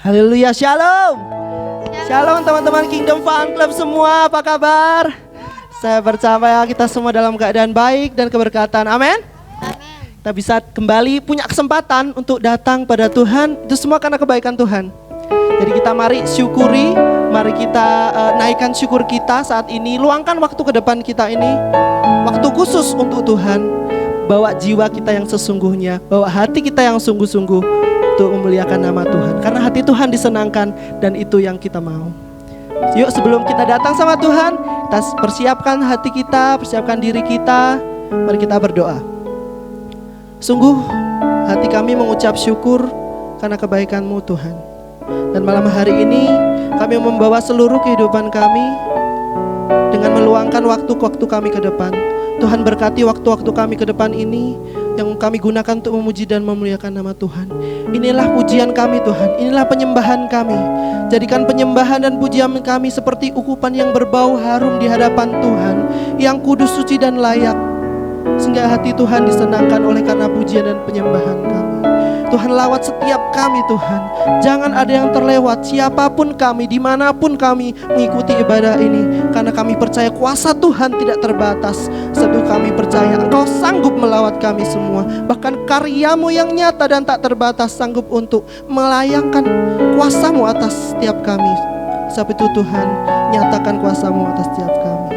Haleluya, shalom. Shalom teman-teman Kingdom Fan Club semua, apa kabar? Saya percaya kita semua dalam keadaan baik dan keberkatan, amin. Kita bisa kembali punya kesempatan untuk datang pada Tuhan, itu semua karena kebaikan Tuhan. Jadi kita mari syukuri, mari kita naikkan syukur kita saat ini. Luangkan waktu ke depan kita ini, waktu khusus untuk Tuhan. Bawa jiwa kita yang sesungguhnya, bawa hati kita yang sungguh-sungguh untuk memuliakan nama Tuhan. Karena hati Tuhan disenangkan dan itu yang kita mau. Yuk sebelum kita datang sama Tuhan, kita persiapkan hati kita, persiapkan diri kita. Mari kita berdoa. Sungguh hati kami mengucap syukur karena kebaikan-Mu Tuhan. Dan malam hari ini kami membawa seluruh kehidupan kami dengan meluangkan waktu-waktu kami ke depan. Tuhan berkati waktu-waktu kami ke depan ini yang kami gunakan untuk memuji dan memuliakan nama Tuhan. Inilah pujian kami Tuhan, inilah penyembahan kami. Jadikan penyembahan dan pujian kami seperti ukupan yang berbau harum di hadapan Tuhan, yang kudus, suci dan layak. Sehingga hati Tuhan disenangkan oleh karena pujian dan penyembahan kami. Tuhan lawat setiap kami Tuhan. Jangan ada yang terlewat, siapapun kami, dimanapun kami mengikuti ibadah ini. Karena kami percaya kuasa Tuhan tidak terbatas. Sebab kami percaya Engkau sanggup melawat kami semua. Bahkan karya-Mu yang nyata dan tak terbatas sanggup untuk melayangkan kuasa-Mu atas setiap kami. Sebab itu Tuhan, nyatakan kuasa-Mu atas setiap kami.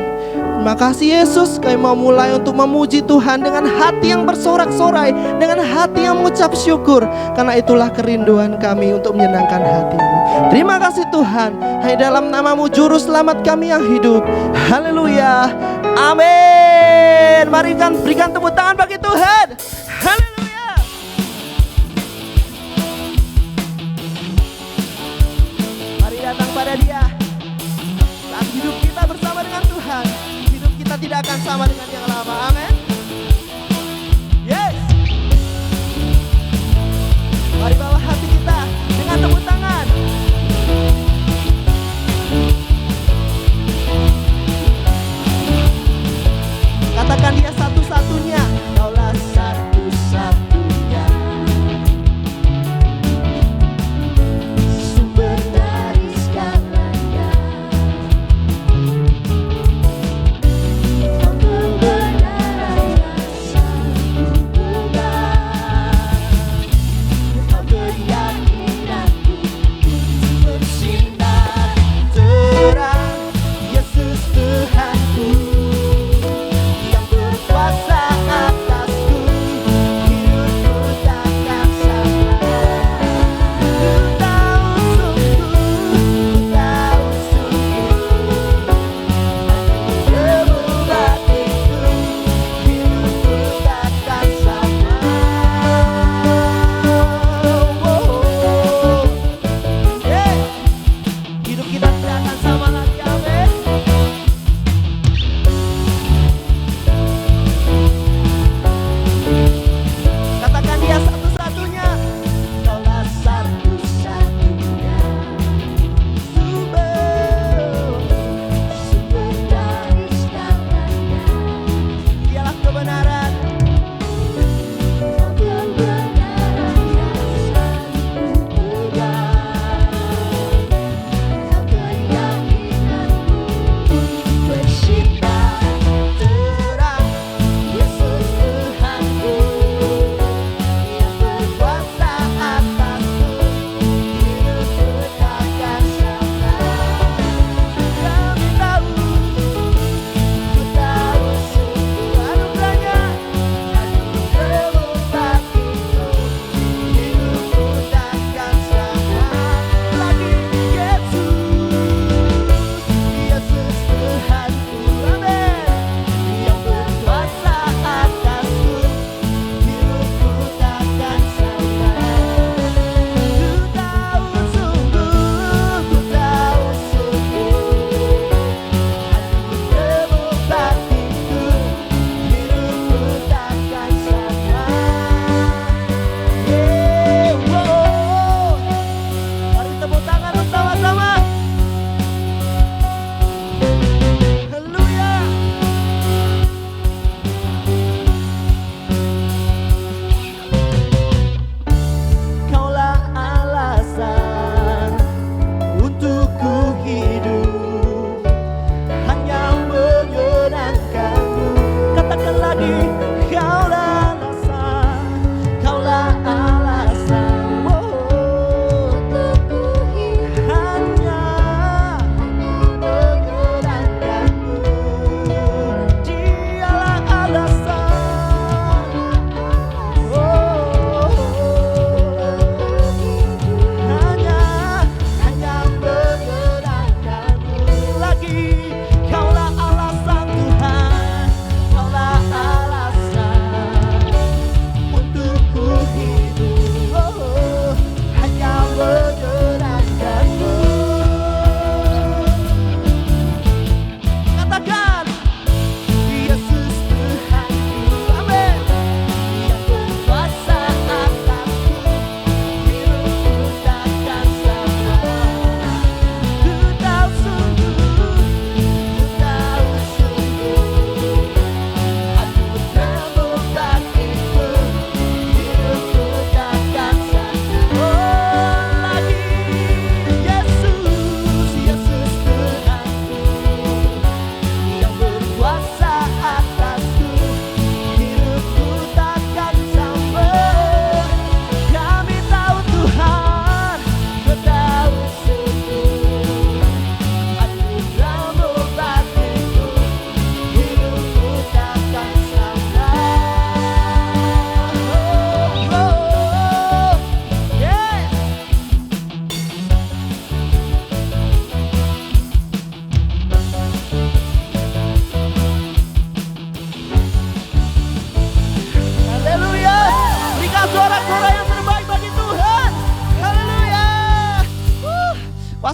Terima kasih Yesus, kami mau mulai untuk memuji Tuhan dengan hati yang bersorak-sorai, dengan hati yang mengucap syukur. Karena itulah kerinduan kami untuk menyenangkan hati-Mu. Terima kasih Tuhan, hanya dalam nama-Mu Juru Selamat kami yang hidup. Haleluya, amin. Mari kan berikan tepuk tangan bagi Tuhan. Haleluya. Mari datang pada Dia. Saat hidup kita bersama dengan Tuhan, kita tidak akan sama dengan yang lama, amin. Yes. Mari bawa hati kita dengan tepuk tangan. Katakan Dia satu-satunya. Kaulah satu-satunya, sumber dari segalanya.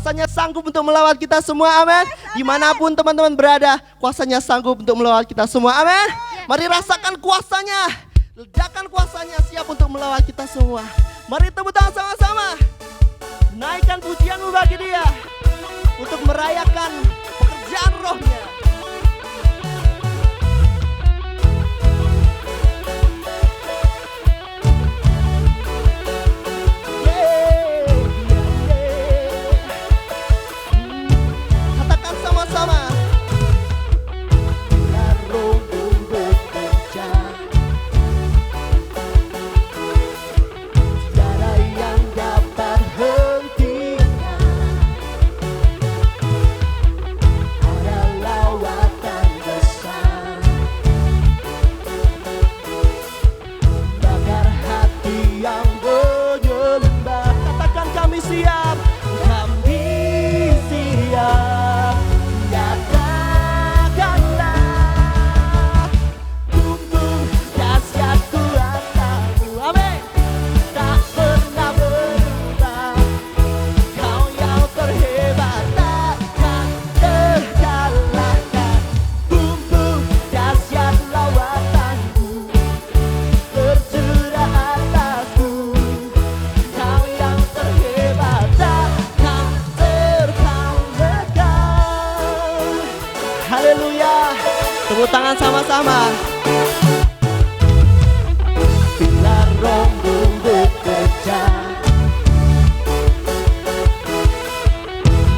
kuasanya sanggup untuk melawat kita semua, amin. Dimanapun teman-teman berada, kuasanya sanggup untuk melawat kita semua, amin. Mari rasakan kuasanya, ledakan kuasanya siap untuk melawat kita semua. Mari tepuk tangan sama-sama, naikkan pujianmu bagi Dia untuk merayakan pekerjaan rohnya. Katakan sama-sama. Tepuk tangan sama-sama. Bila rohmu bekerja,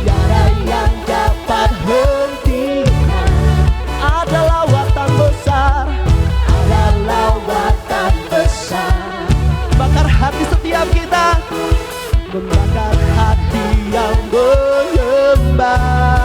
tiada yang dapat hentikan. Ada lawatan besar, ada lawatan besar. Bakar hati setiap kita, membakar hati yang menyembah.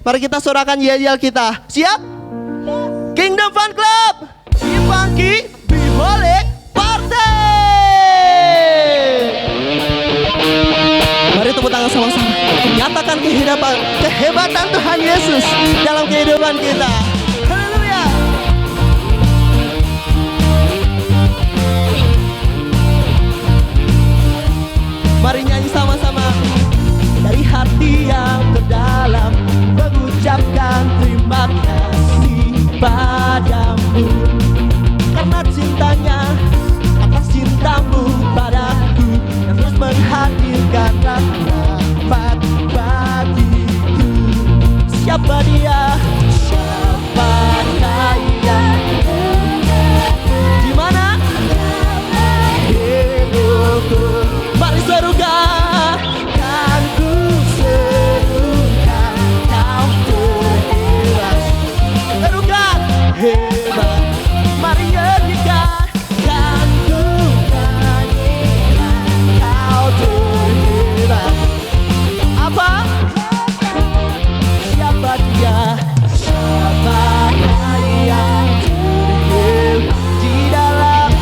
Mari kita sorakan yel-yel kita. Siap? Kingdom Fan Club, Funky Biholic Party. Mari tepuk tangan sama-sama. Nyatakan kehebatan Tuhan Yesus dalam kehidupan kita. Haleluya. Mari nyanyi sama-sama. Dari hati yang terdalam mengucapkan terima kasih padamu, karena cintanya, atas cintamu padaku, yang terus menghadirkan rahmat bagiku. Siapa dia? Siapakah ia? Di mana hidupku? Mari serukan, kan ku serukan, kau terhebat. Serukan, hebat. Mari nyanyikan, kan ku nyanyikan, kau terhebat. Apa? Siapa dia? Siapakah yang terhebat di dalam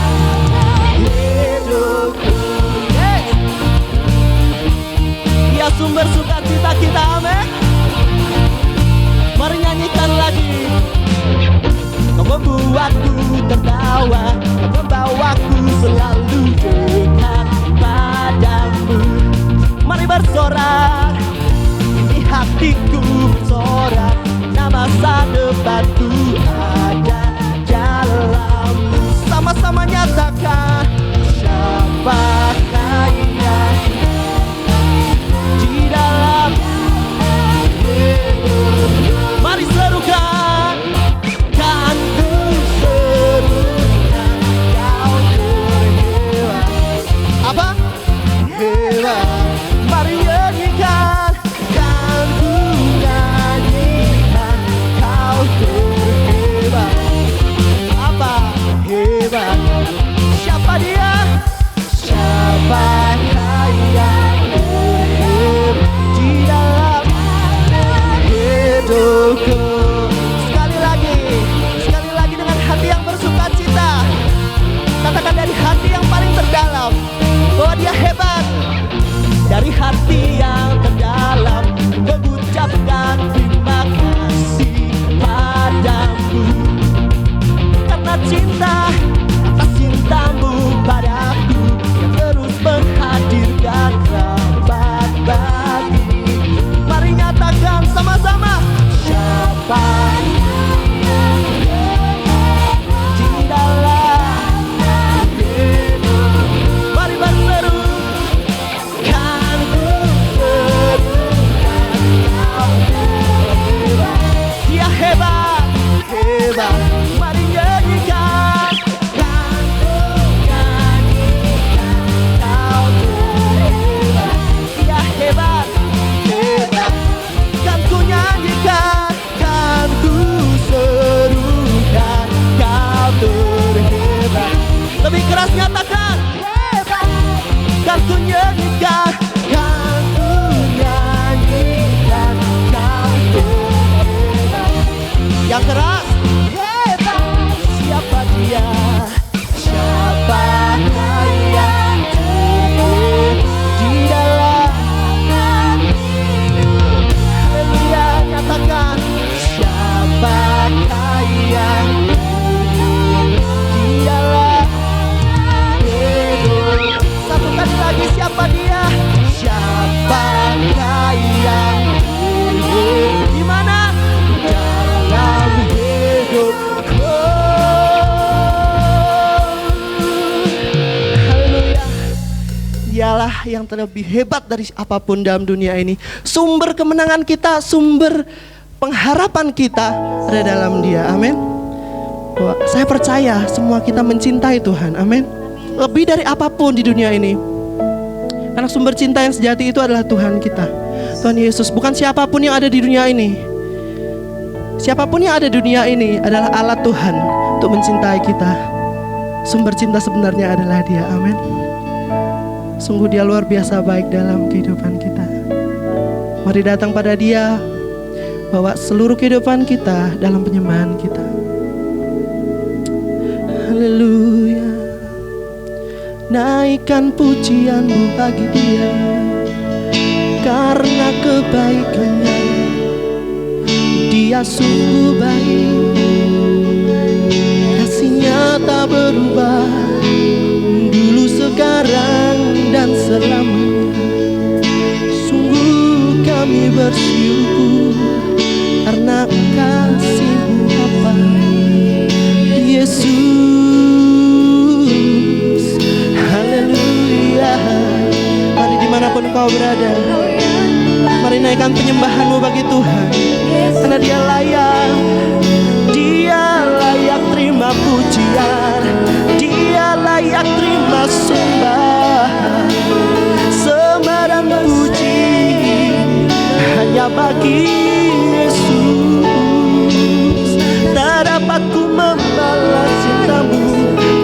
hidupku? Dia sumber sukacita kita, amin. Mari nyanyikan lagi. Kau membuatku tertawa, kau membawaku selalu dekat padamu. Mari bersorak, ini hatiku bersorak, nama masa depanku ada dalammu. Sama-sama nyatakan, siapakah ia di dalam hidupku? Mari serukan, kan ku serukan, kau terhebat. Apa? Hebat. Mari nyanyikan, kan ku nyanyikan, kau terhebat. Apa? Hebat. Siapa dia? Siapakah yang terhebat di dalam hidupku? Sekali lagi dengan hati yang bersukacita. Katakan dari hati yang paling terdalam bahwa dia hebat. Dari hati yang terdalam mengucapkan terima kasih padamu, karena cinta, atas cintamu padaku, yang terus menghadirkan rahmat bagi. Mari nyatakan sama-sama, siapa di dalam hidup. Mari berseru, kan ku serukan, kau terhebat. Dia hebat, hebat. Mari nyanyikan, kan ku nyanyikan, kau terhebat. Dia hebat, hebat. Kan ku nyanyikan, kan ku serukan, kau terhebat. Lebih keras nyatakan, hebat. Kan ku nyanyikan, kan ku nyanyikan, kau terhebat. Yang keras, hebat. Siapa dia? Siapakah yang terhebat di dalam hidup? Haleluya, nyatakan, siapakah yang terhebat di dalam hidup? Satu kali lagi, siapa dia? Siapakah yang terhebat di mana? Dalam hidupku. Haleluya. Dialah yang terlebih hebat dari apapun dalam dunia ini. Sumber kemenangan kita, sumber pengharapan kita ada dalam Dia. Amin. Saya percaya semua kita mencintai Tuhan. Amin. Lebih dari apapun di dunia ini. Karena sumber cinta yang sejati itu adalah Tuhan kita, Tuhan Yesus. Bukan siapapun yang ada di dunia ini. Siapapun yang ada di dunia ini adalah alat Tuhan untuk mencintai kita. Sumber cinta sebenarnya adalah Dia. Amin. Sungguh Dia luar biasa baik dalam kehidupan kita. Mari datang pada Dia, bawa seluruh kehidupan kita dalam penyembahan kita. Haleluya. Naikkan pujianmu bagi Dia, karena kebaikannya. Dia sungguh baik, kasih-Nya tak berubah, dulu, sekarang, dan selamanya. kami bersyukur karena kasih-Mu Bapa. Yesus, haleluya. Mari dimanapun kau berada, mari naikkan penyembahan-Mu bagi Tuhan, karena Dia layak. Dia layak terima pujian, Dia layak terima sembahan. Sembah dan puji hanya bagi Yesus. Tak dapat ku membalas cinta-Mu,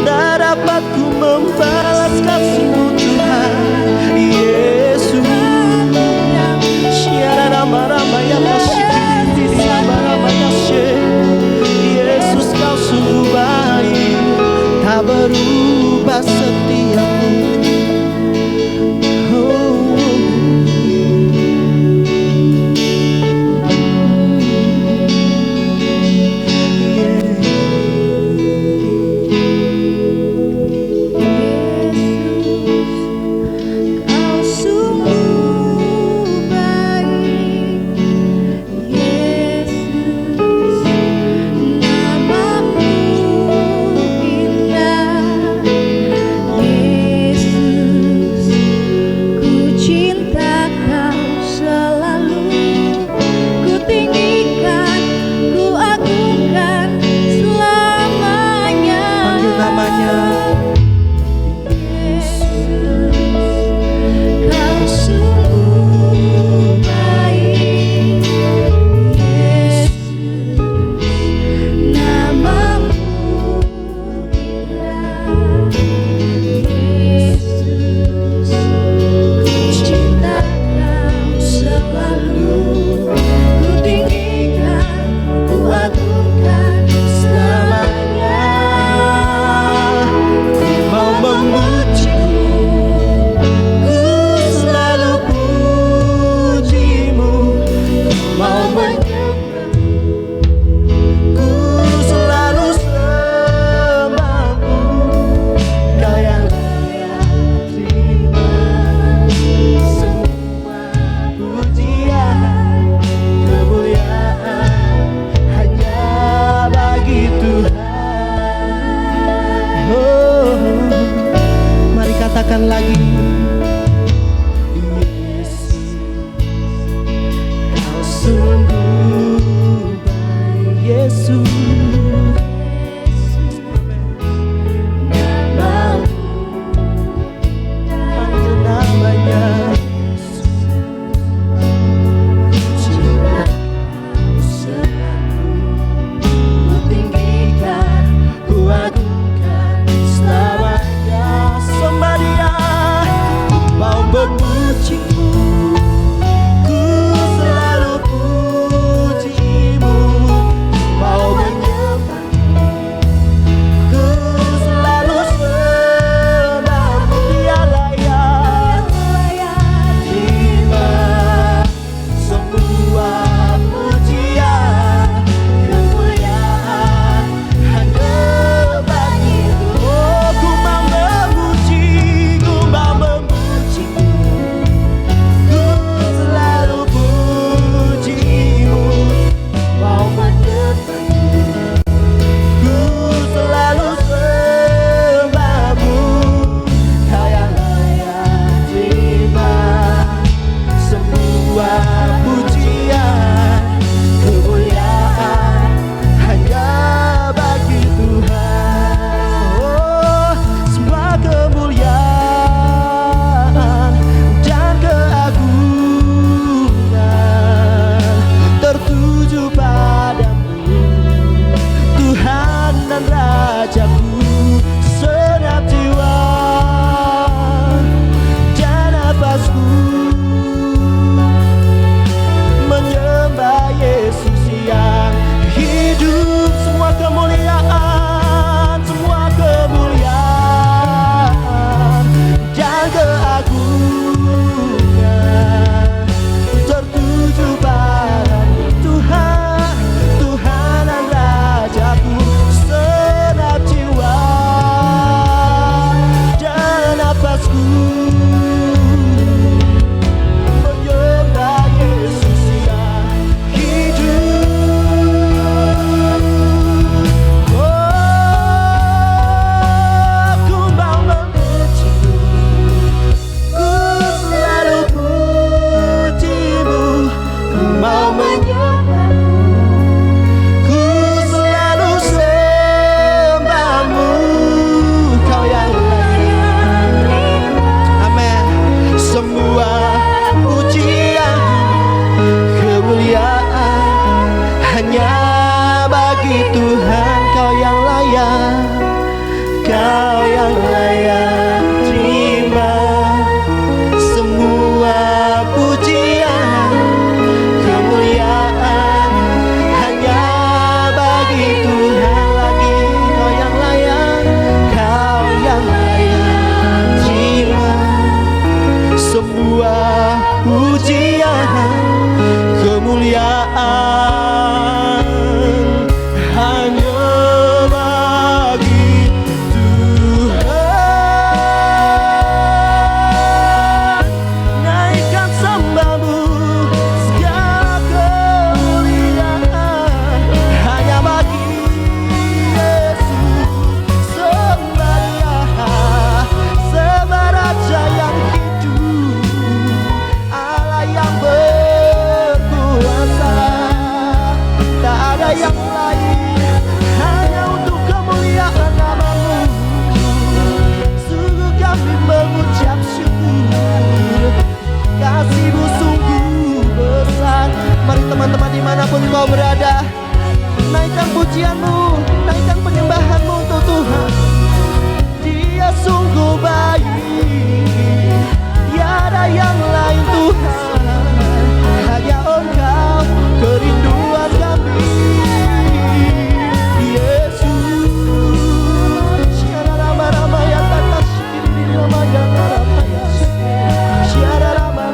tak dapat ku membalas kasih-Mu Tuhan. Yesus, Yesus kau sungguh baik, tak berubah setiamu. Katakan lagi, Yesus, kau sungguh baik. Yesus, panggil namanya. Cinta kau selalu ku tinggikan, ku agungkan selamanya. Sembah Dia, mau memuji-Mu, ku selalu puji-Mu, mau menyanyikan kemuliaan hanya bagi Tuhan. Naikkan sembahmu, segala kemuliaan hanya bagi Yesus. Sembah Dia, sembah Raja yang hidup, Allah yang berkuasa. Tak ada yang lain, hanya untuk kemuliaan nama-Mu. Sungguh kami mengucap syukur, kasih-Mu sungguh besar. Mari teman-teman dimanapun kau berada, naikkan pujian-Mu, naikkan penyembahan-Mu untuk Tuhan. Dia sungguh baik, tiada yang lain Tuhan, hanya Engkau kerinduan kami. Yesus, Syara Rama ya tata Syiri Rama ya Rama ya Syara Rama,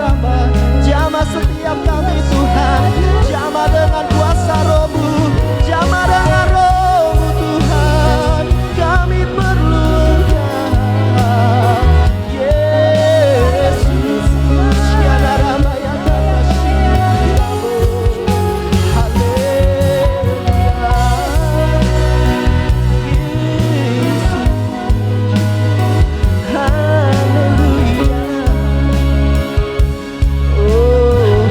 jamah setiap kami Tuhan, jamah dengan kuasa Roh-Mu, jamah dengan Roh-Mu Tuhan, kami perlu Engkau. Yesus, Syara Rama ya tata Syiri Rama. Haleluya. Haleluya. Oh,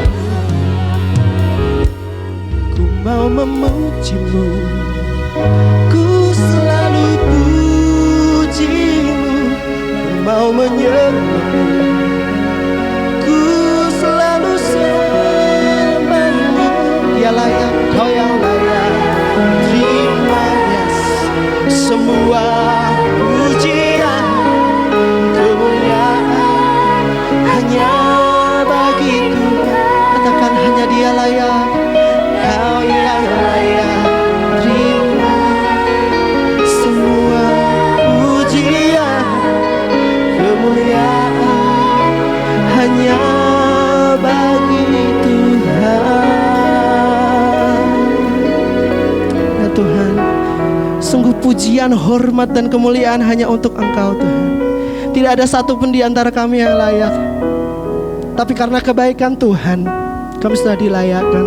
ku mau memuji-Mu, ku selalu puji-Mu, ku mau menyembah-Mu, ku selalu sembah-Mu. Dia layak, Kau yang layak, terima yes semua pujian kemuliaan hanya bagi Tuhan. Katakan hanya Dia layak, Kau yang layak, terima semua pujian kemuliaan hanya bagi Tuhan. Ya Tuhan, sungguh pujian, hormat dan kemuliaan hanya untuk Engkau Tuhan. Tidak ada satupun di antara kami yang layak, tapi karena kebaikan Tuhan kami sudah dilayakkan.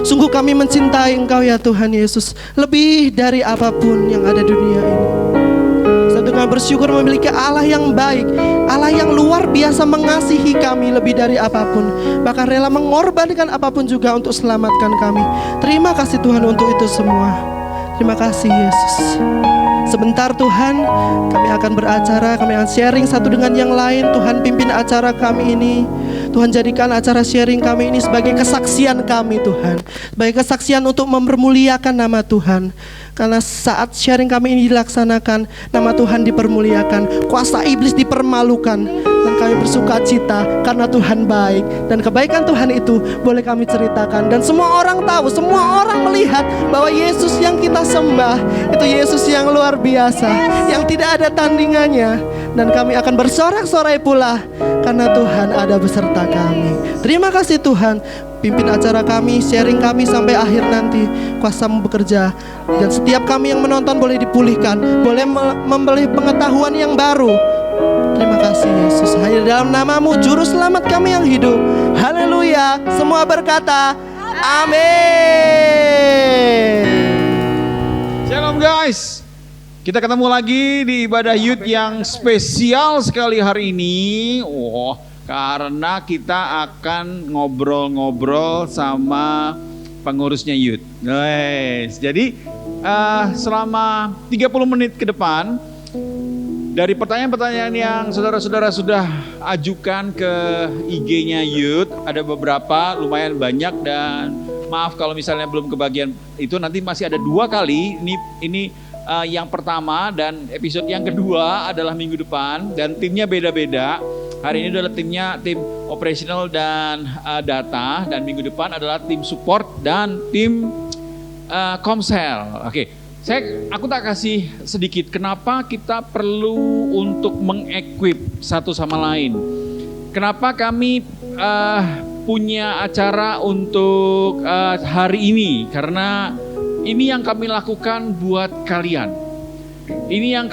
Sungguh kami mencintai Engkau ya Tuhan Yesus, lebih dari apapun yang ada di dunia ini. Satu kami bersyukur memiliki Allah yang baik, Allah yang luar biasa mengasihi kami lebih dari apapun, bahkan rela mengorbankan apapun juga untuk selamatkan kami. Terima kasih Tuhan untuk itu semua. Terima kasih Yesus. Sebentar Tuhan, kami akan beracara, kami akan sharing satu dengan yang lain. Tuhan pimpin acara kami ini. Tuhan jadikan acara sharing kami ini sebagai kesaksian kami Tuhan, sebagai kesaksian untuk mempermuliakan nama Tuhan. Karena saat sharing kami ini dilaksanakan, nama Tuhan dipermuliakan, kuasa iblis dipermalukan, dan kami bersuka cita karena Tuhan baik. Dan kebaikan Tuhan itu boleh kami ceritakan, dan semua orang tahu, semua orang melihat bahwa Yesus yang kita sembah itu Yesus yang luar biasa, yang tidak ada tandingannya. Dan kami akan bersorak-sorai pula karena Tuhan ada beserta kami. Terima kasih Tuhan, pimpin acara kami, sharing kami sampai akhir nanti. Kuasa-Mu bekerja, dan setiap kami yang menonton boleh dipulihkan, boleh membeli pengetahuan yang baru. Terima kasih Yesus, hanya dalam nama-Mu Juru Selamat kami yang hidup. Haleluya. Semua berkata amin. Shalom guys, kita ketemu lagi di ibadah youth yang spesial sekali hari ini. Karena kita akan ngobrol-ngobrol sama pengurusnya youth. Jadi selama 30 menit ke depan, dari pertanyaan-pertanyaan yang saudara-saudara sudah ajukan ke IG-nya youth, ada beberapa lumayan banyak, dan maaf kalau misalnya belum kebagian itu, nanti masih ada 2 kali. Ini yang pertama, dan episode yang kedua adalah minggu depan, dan timnya beda-beda. Hari ini adalah tim operational dan data, dan minggu depan adalah tim support dan tim komsel. Oke, aku tak kasih sedikit kenapa kita perlu untuk mengequip satu sama lain. Kenapa kami punya acara untuk hari ini, karena ini yang kami lakukan buat kalian. Ini yang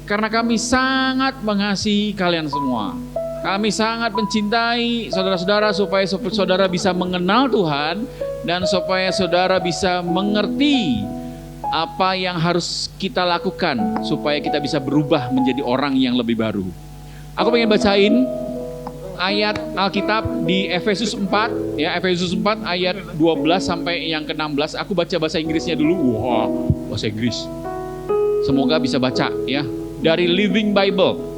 karena kami sangat mengasihi kalian semua. Kami sangat mencintai saudara-saudara supaya saudara bisa mengenal Tuhan dan supaya saudara bisa mengerti apa yang harus kita lakukan supaya kita bisa berubah menjadi orang yang lebih baru. Aku pengen bacain ayat Alkitab di Efesus 4, ya, Efesus 4 ayat 12 sampai yang ke-16. Aku baca bahasa Inggrisnya dulu. Wah, bahasa Inggris. Semoga bisa baca, ya. Dari Living Bible.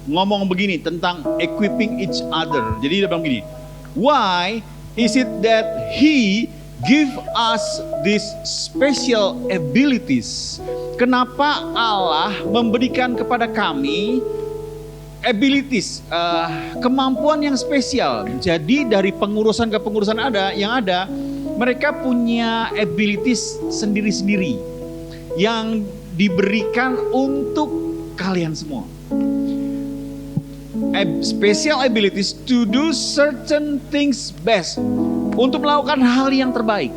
Ngomong begini tentang equipping each other. Jadi dia bilang begini, why is it that he give us these special abilities? Kenapa Allah memberikan kepada kami abilities, kemampuan yang spesial? Jadi dari pengurusan ke pengurusan yang ada, mereka punya abilities sendiri-sendiri yang diberikan untuk kalian semua. Special abilities to do certain things best, untuk melakukan hal yang terbaik.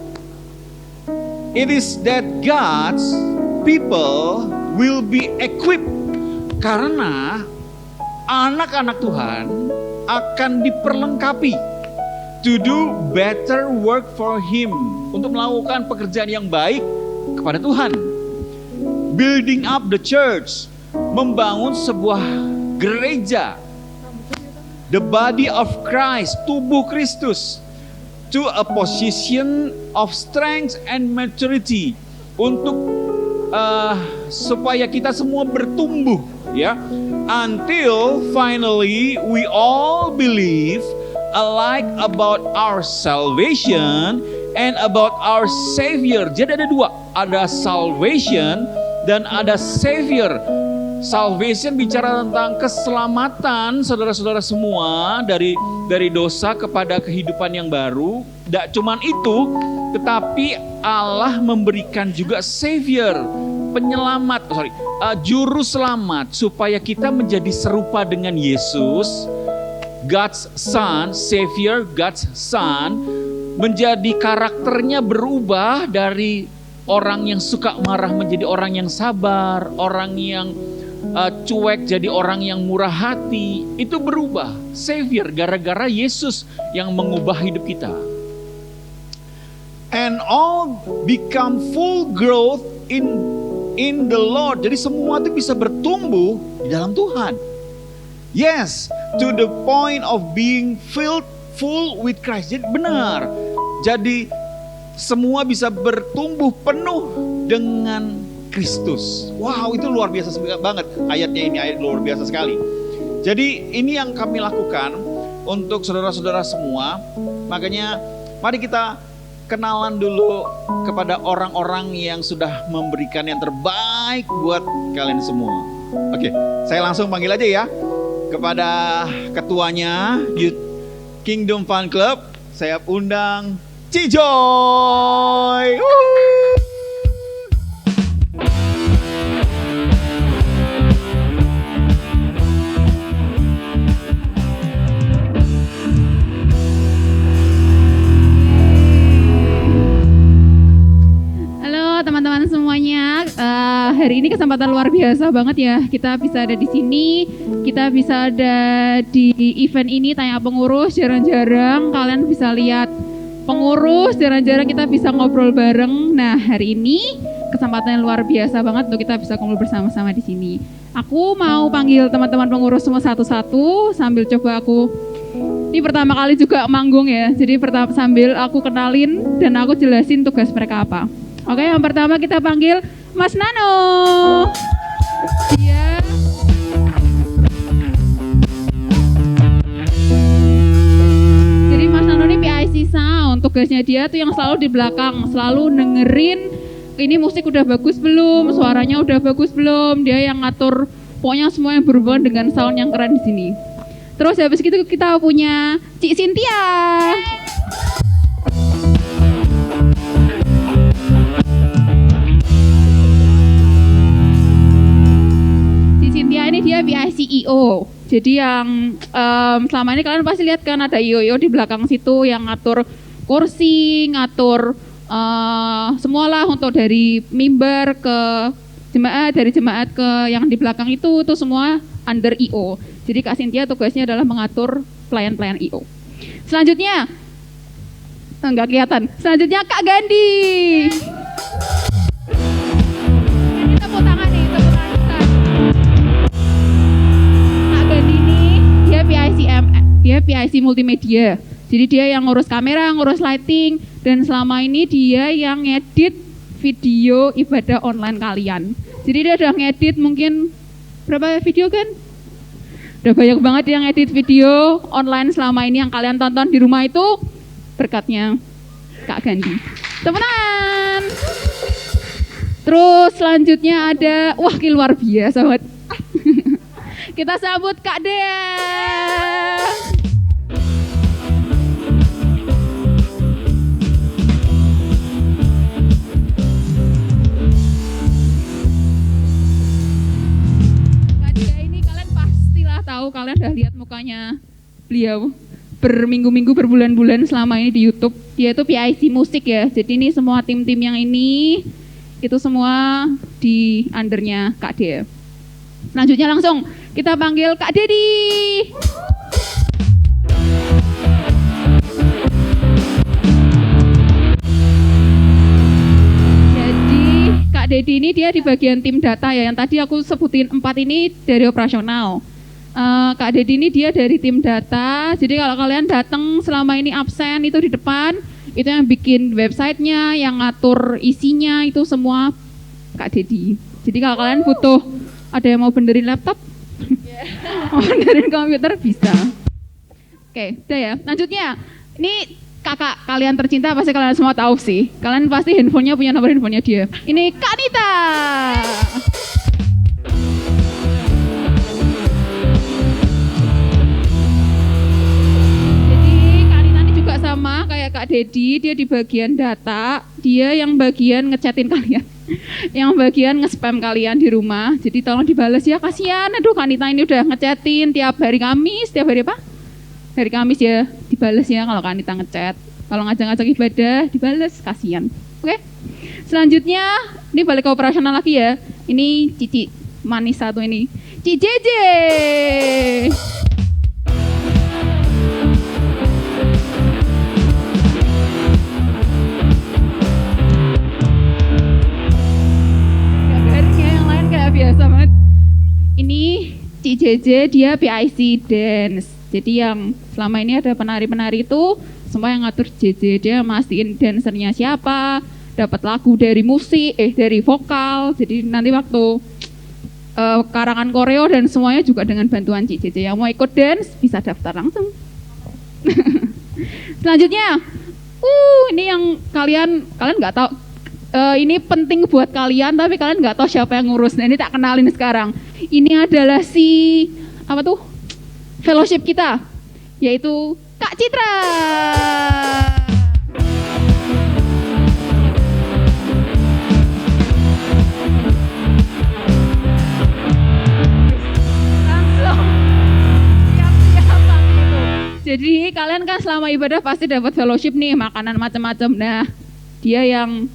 It is that God's people will be equipped, karena anak-anak Tuhan akan diperlengkapi to do better work for Him, untuk melakukan pekerjaan yang baik kepada Tuhan. Building up the church, membangun sebuah gereja, the body of Christ, tubuh Kristus, to a position of strength and maturity, untuk supaya kita semua bertumbuh, ya, until finally we all believe alike about our salvation and about our Savior. Jadi ada dua, ada salvation dan ada Savior. Salvation bicara tentang keselamatan saudara-saudara semua dari dosa kepada kehidupan yang baru. Tidak cuman itu, tetapi Allah memberikan juga Savior, penyelamat, juru selamat, supaya kita menjadi serupa dengan Yesus, God's Son, Savior, God's Son, menjadi karakternya berubah dari orang yang suka marah menjadi orang yang sabar, orang yang cuek jadi orang yang murah hati. Itu berubah, Savior, gara-gara Yesus yang mengubah hidup kita. And all become full growth in the Lord. Jadi semua itu bisa bertumbuh di dalam Tuhan. Yes, to the point of being full with Christ. Jadi benar. Jadi semua bisa bertumbuh penuh dengan Kristus. Wow, itu luar biasa banget ayatnya ini, ayat luar biasa sekali. Jadi ini yang kami lakukan untuk saudara-saudara semua. Makanya mari kita kenalan dulu kepada orang-orang yang sudah memberikan yang terbaik buat kalian semua. Oke, saya langsung panggil aja ya kepada ketuanya Youth Kingdom Fan Club. Saya undang Cijoy. Teman-teman semuanya, hari ini kesempatan luar biasa banget ya. Kita bisa ada di sini, kita bisa ada di event ini, Tanya Pengurus. Jarang-jarang kalian bisa lihat pengurus, jarang-jarang kita bisa ngobrol bareng. Nah, hari ini kesempatan luar biasa banget untuk kita bisa ngobrol bersama-sama di sini. Aku mau panggil teman-teman pengurus semua satu-satu sambil coba aku. Ini pertama kali juga manggung ya. Jadi sambil aku kenalin dan aku jelasin tugas mereka apa. Oke, yang pertama kita panggil Mas Nano. Dia jadi Mas Nano ini PIC Sound. Tugasnya dia tuh yang selalu di belakang, selalu dengerin ini musik udah bagus belum, suaranya udah bagus belum. Dia yang ngatur pokoknya semua yang berhubungan dengan sound yang keren di sini. Terus habis itu kita punya Cik Cynthia. Ini dia PIC CEO. Jadi yang selama ini kalian pasti lihat kan ada IO di belakang situ yang ngatur kursi, ngatur semualah untuk dari mimbar ke jemaat, dari jemaat ke yang di belakang itu semua under IO. Jadi Kak Cynthia tugasnya adalah mengatur pelayan-pelayan IO. Selanjutnya, enggak kelihatan. Selanjutnya Kak Gandhi. Ini tepuk tangan nih, tepuk tangan kita. Kak Gandhi ini dia PIC multimedia. Jadi dia yang ngurus kamera, ngurus lighting, dan selama ini dia yang ngedit video ibadah online kalian. Jadi dia udah ngedit mungkin berapa video kan? Udah banyak banget yang edit video online selama ini yang kalian tonton di rumah itu berkatnya Kak Gandhi. Tepuk tangan. Terus selanjutnya ada, wah ini luar biasa banget. Kita sambut Kak Dea. Tahu kalian udah lihat mukanya beliau berminggu-minggu, berbulan-bulan selama ini di YouTube. Dia itu PIC musik ya. Jadi ini semua tim-tim yang ini itu semua di undernya Kak Dea. Selanjutnya langsung kita panggil Kak Dedi. Jadi Kak Dedi ini dia di bagian tim data ya. Yang tadi aku sebutin 4 ini dari operasional. Kak Dedi ini dia dari tim data. Jadi kalau kalian datang selama ini absen itu di depan, itu yang bikin websitenya, yang ngatur isinya itu semua Kak Dedi. Jadi kalau kalian butuh ada yang mau benerin laptop, mau benerin komputer bisa. Oke, udah ya. Lanjutnya, ini kakak kalian tercinta pasti kalian semua tahu sih. Kalian pasti handphonenya punya nomor handphonenya dia. Ini Kak Nita. Sama kayak Kak Dedi, dia di bagian data, dia yang bagian ngechatin kalian, yang bagian nge-spam kalian di rumah. Jadi tolong dibales ya, kasihan. Aduh, Kanita ini udah ngechatin tiap hari Kamis, tiap hari apa? Hari Kamis ya, dibales ya kalau Kanita ngechat. Kalau ngajak-ngajak ibadah, dibales, kasihan. Oke. Selanjutnya, ini balik ke operasional lagi ya. Ini Cici manis satu ini, Cici Jeje. Biasa banget. Ini Cik JJ dia PIC dance. Jadi yang selama ini ada penari-penari itu semua yang ngatur JJ. Dia mastiin dancernya siapa, dapat lagu dari musik, dari vokal. Jadi nanti waktu karangan koreo dan semuanya juga dengan bantuan Cik JJ. Yang mau ikut dance bisa daftar langsung. Selanjutnya, ini yang kalian nggak tahu. Ini penting buat kalian, tapi kalian nggak tahu siapa yang ngurus. Nah, ini tak kenalin sekarang. Ini adalah fellowship kita, yaitu Kak Citra. Langsung siap-siap kami itu. Jadi kalian kan selama ibadah pasti dapat fellowship nih, makanan macam-macam. Nah, dia yang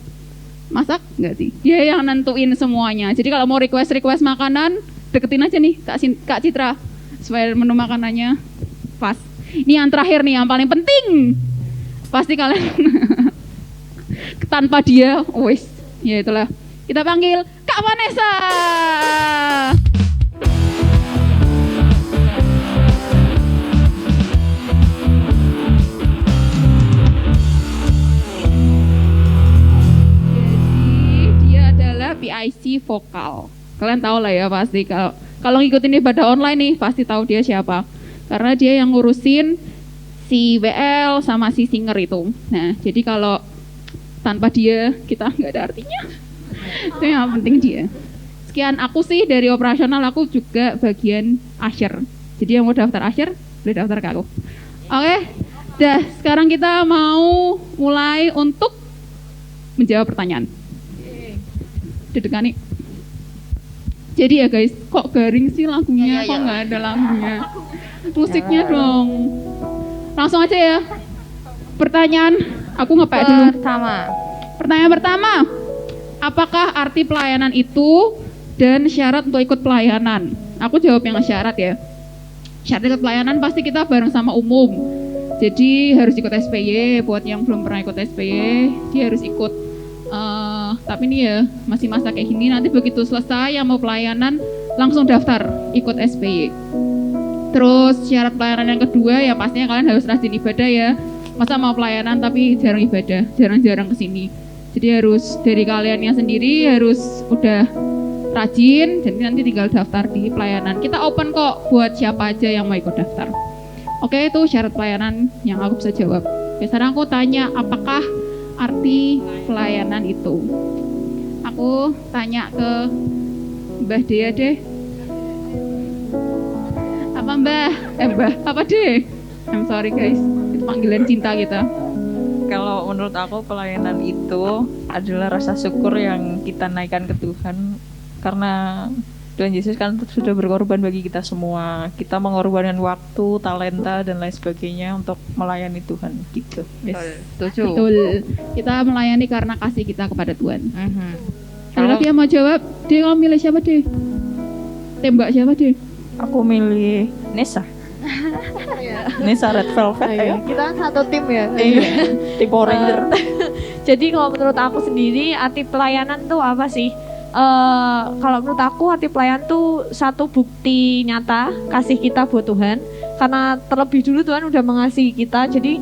masak enggak sih? Dia yang nentuin semuanya. Jadi kalau mau request makanan, deketin aja nih Kak Citra supaya menu makanannya pas. Ini yang terakhir nih, yang paling penting. Pasti kalian tanpa dia, wes, ya itulah. Kita panggil Kak Vanessa. PIC vokal. Kalian tahu lah ya pasti kalau ngikutin ibadah online nih pasti tahu dia siapa. Karena dia yang ngurusin si WL sama si singer itu. Nah, jadi kalau tanpa dia kita nggak ada artinya. Itu yang penting dia. Sekian aku sih dari operasional, aku juga bagian usher. Jadi yang mau daftar usher boleh daftar ke aku. Oke. Dah, sekarang kita mau mulai untuk menjawab pertanyaan. Duduk nih. Jadi ya guys, kok garing sih lagunya, Iya, kok iya. nggak ada lagunya. Musiknya dong. Langsung aja ya. Pertanyaan, aku ngepek dulu. Pertanyaan pertama, apakah arti pelayanan itu dan syarat untuk ikut pelayanan? Aku jawab yang syarat ya. Syarat ikut pelayanan pasti kita bareng sama umum. Jadi harus ikut SPY, buat yang belum pernah ikut SPY, dia harus ikut. Tapi ini ya masih masa kayak gini, nanti begitu selesai yang mau pelayanan langsung daftar ikut SPY. Terus syarat pelayanan yang kedua ya pastinya kalian harus rajin ibadah ya. Masa mau pelayanan tapi jarang ibadah, jarang-jarang kesini. Jadi harus dari kaliannya sendiri harus udah rajin, jadi nanti tinggal daftar di pelayanan. Kita open kok buat siapa aja yang mau ikut daftar. Oke, itu syarat pelayanan yang aku bisa jawab. Biasanya aku tanya apakah arti pelayanan itu. Aku tanya ke Mbah Dea deh. Apa Mbah? Mbah, apa deh? I'm sorry guys, itu panggilan cinta kita. Kalau menurut aku pelayanan itu adalah rasa syukur yang kita naikkan ke Tuhan, karena Tuhan Yesus kan sudah berkorban bagi kita semua. Kita mengorbankan waktu, talenta dan lain sebagainya untuk melayani Tuhan gitu. Setuju. Betul. Kita melayani karena kasih kita kepada Tuhan. Ada lagi yang mau jawab? Deh, kamu milih siapa deh? Tembak siapa deh? Aku milih Nesa. Nesa Red Velvet. Ayo. Kita satu tim ya. Tim Power Ranger. Jadi kalau menurut aku sendiri arti pelayanan tuh apa sih? Kalau menurut aku arti pelayanan tuh satu bukti nyata kasih kita buat Tuhan. Karena terlebih dulu Tuhan udah mengasihi kita. Jadi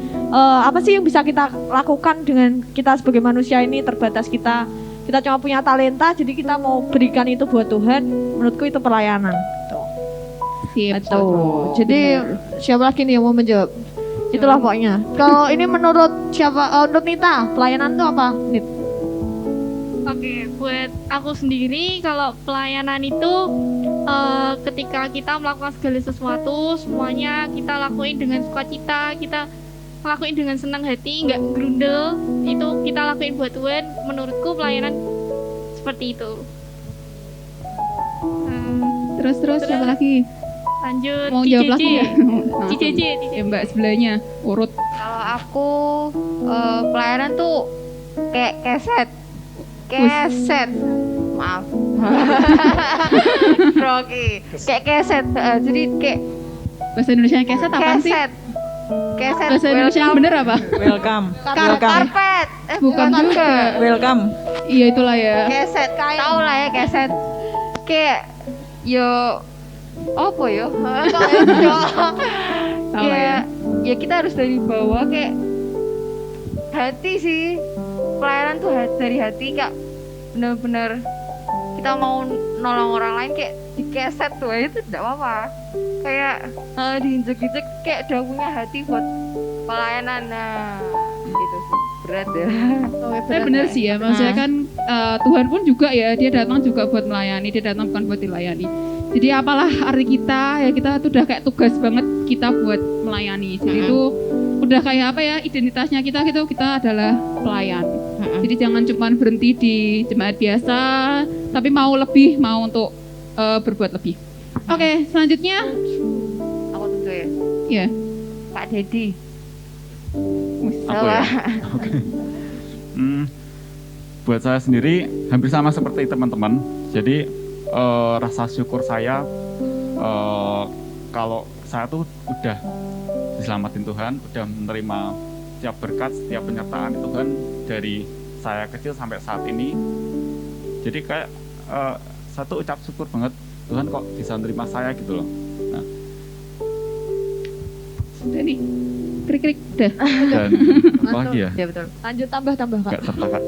apa sih yang bisa kita lakukan dengan kita sebagai manusia ini terbatas kita cuma punya talenta, jadi kita mau berikan itu buat Tuhan. Menurutku itu pelayanan. Betul. Jadi siapa lagi nih yang mau menjawab? Itulah pokoknya. Kalau ini menurut siapa? Menurut Nita, pelayanan itu apa? Nit. Oke, buat aku sendiri kalau pelayanan itu ketika kita melakukan segala sesuatu, semuanya kita lakuin dengan sukacita, kita lakuin dengan senang hati, nggak grundel, itu kita lakuin buat Tuhan. Menurutku pelayanan seperti itu. Terus siapa lagi? Lanjut, Mau jawab lagi ya? CJJ. Ya Mbak sebelahnya, urut. Kalau aku pelayanan tuh kayak keset, maaf, Rocky, kayak keset, jadi kayak Bahasa Indonesia keset apaan sih? keset, Bahasa Indonesia yang bener apa? Welcome. karpet, Bukan juga. Welcome. Iya itulah ya. keset, tau lah ya keset, kayak yo, apa yo, Tahu lah ya. ya kita harus dari bawah kayak hati sih, pelayanan tuh dari hati kak, bener-bener kita mau nolong orang lain kayak dikeset tuh itu tidak apa-apa, kayak diinjek-injek kayak udah punya hati buat pelayanan. Nah itu sih berat ya. Tapi bener sih ya, maksudnya kan Tuhan pun juga ya, dia datang juga buat melayani, dia datang bukan buat dilayani. Jadi apalah arti kita, ya kita tuh udah kayak tugas banget kita buat melayani. Jadi itu udah kayak apa ya, identitasnya kita gitu, kita adalah pelayan. Jadi jangan cuma berhenti di jemaat biasa, tapi mau lebih, mau untuk berbuat lebih. Oke, selanjutnya Aku tentu ya ya. Pak Dedi. Aku ya? Oke. Buat saya sendiri hampir sama seperti teman-teman. Jadi rasa syukur saya kalau saya tuh udah diselamatin Tuhan, udah menerima setiap berkat, setiap penyertaan Tuhan dari saya kecil sampai saat ini. Jadi kayak satu ucap syukur banget, Tuhan kok bisa menerima saya gitu loh. Nah, Udah nih, krik-krik, udah. dan apa lagi ya? Ya betul. Lanjut tambah Kak. Gak tertakat.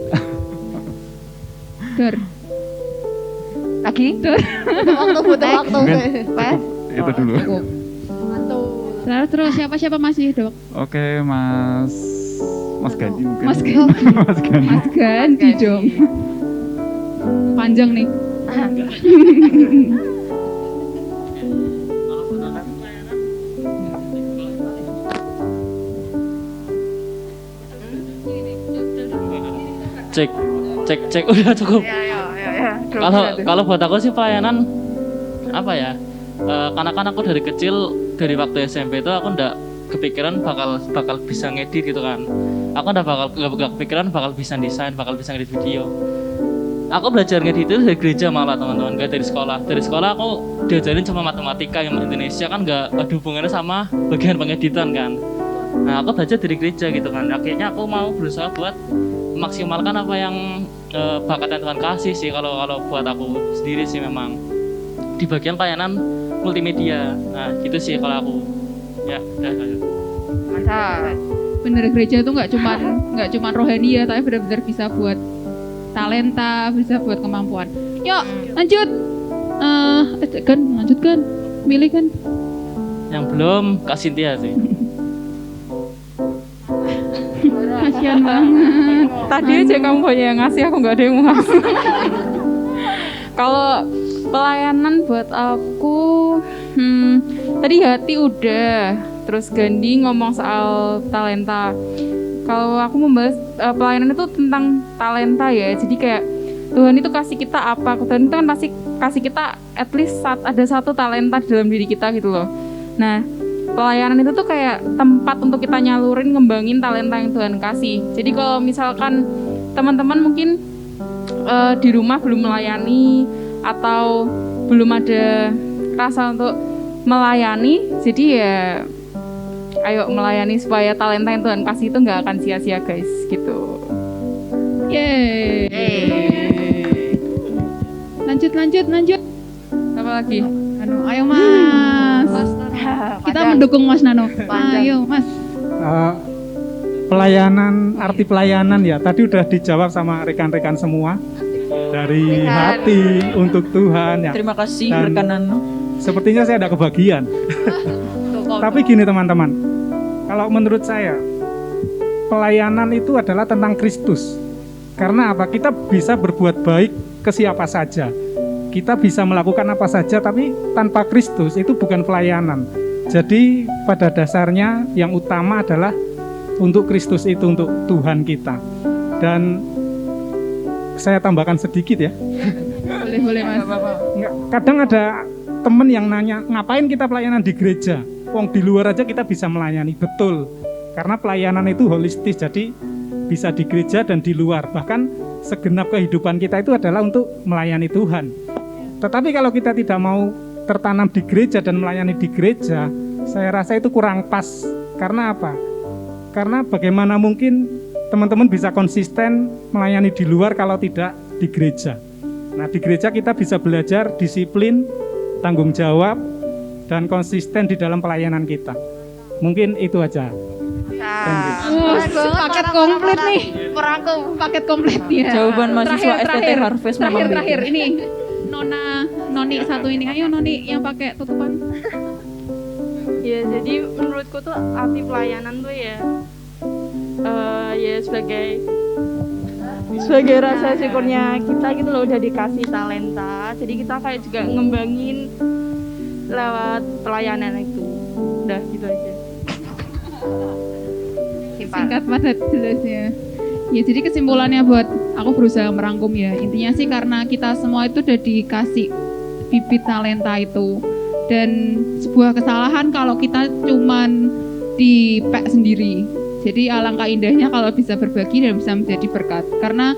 Dor. Lagi? Butuh waktu. Pas? Itu dulu. Terus siapa masih dok? Oke, Mas Gandhi mungkin. Mas Gandhi. Mas Gandhi. Mas Gandhi dong. Panjang nih. Cek udah cukup. Ya. Kalau buat aku sih pelayanan apa ya? Karena kan aku dari kecil, dari waktu SMP itu aku ndak kepikiran bakal bisa ngedit gitu kan. Aku ndak gak kepikiran bakal bisa desain, bakal bisa ngedit video. Aku belajar ngedit itu dari gereja malah teman-teman, gak dari sekolah. Dari sekolah aku diajarin cuma matematika yang Indonesia kan gak ada hubungannya sama bagian pengeditan kan. Nah aku belajar dari gereja gitu kan. Akhirnya aku mau berusaha buat memaksimalkan apa yang bakat yang Tuhan kasih sih kalau buat aku sendiri sih memang di bagian pelayanan multimedia. Nah gitu sih kalau aku. Ya, udah lanjut. Mantap. Bener, gereja itu nggak cuman rohani ya, tapi benar-benar bisa buat talenta, bisa buat kemampuan. Yuk lanjut. Lanjutkan. Milih kan. Yang belum Kak Cynthia sih. Kasian banget. Tadi aja kamu banyak yang ngasih, aku nggak ada yang mau ngasih. Kalau pelayanan buat aku, tadi hati udah, terus Gandhi ngomong soal talenta. Kalau aku membahas pelayanan itu tentang talenta ya, jadi kayak Tuhan itu kasih kita apa? Tuhan itu kan pasti kasih kita at least ada satu talenta di dalam diri kita gitu loh. Nah, pelayanan itu tuh kayak tempat untuk kita nyalurin, ngembangin talenta yang Tuhan kasih. Jadi kalau misalkan teman-teman mungkin di rumah belum melayani atau belum ada rasa untuk melayani, jadi ya ayo melayani supaya talenta yang Tuhan kasih itu nggak akan sia-sia guys, gitu. Yeay. Lanjut. Apa lagi? Ayo Mas. Kita mendukung Mas Nano. Ayo Mas. Pelayanan, arti pelayanan ya tadi udah dijawab sama rekan-rekan semua. Dari hati untuk Tuhan ya. Terima kasih Dan rekan Nano. Sepertinya saya ada kebagian. Tapi gini teman-teman, kalau menurut saya pelayanan itu adalah tentang Kristus. Karena apa? Kita bisa berbuat baik ke siapa saja. Kita bisa melakukan apa saja, tapi tanpa Kristus itu bukan pelayanan. Jadi pada dasarnya yang utama adalah untuk Kristus itu, untuk Tuhan kita. Dan saya tambahkan sedikit ya. Boleh Mas. Kadang ada temen yang nanya, ngapain kita pelayanan di gereja? Wong di luar aja kita bisa melayani. Betul, karena pelayanan itu holistis, jadi bisa di gereja dan di luar. Bahkan segenap kehidupan kita itu adalah untuk melayani Tuhan. Tetapi kalau kita tidak mau tertanam di gereja dan melayani di gereja, saya rasa itu kurang pas. Karena apa? Karena bagaimana mungkin teman-teman bisa konsisten melayani di luar kalau tidak di gereja. Nah, di gereja kita bisa belajar disiplin, tanggung jawab, dan konsisten di dalam pelayanan kita. Mungkin itu aja. Paket komplit nih. Merangkum. Paket komplit ya. Jawaban mahasiswa STT Harvest memang terakhir ini. Noni satu ini, ayo Noni yang pakai tutupan. Ya, jadi menurutku tuh arti pelayanan tuh ya sebagai rasa syukurnya kita gitu loh, udah dikasih talenta, jadi kita kayak juga ngembangin lewat pelayanan itu. Udah gitu aja. Singkat padat jelas ya. Ya jadi kesimpulannya buat aku berusaha merangkum ya, intinya sih karena kita semua itu udah dikasih bibit talenta itu, dan sebuah kesalahan kalau kita cuman dipek sendiri. Jadi alangkah indahnya kalau bisa berbagi dan bisa menjadi berkat. Karena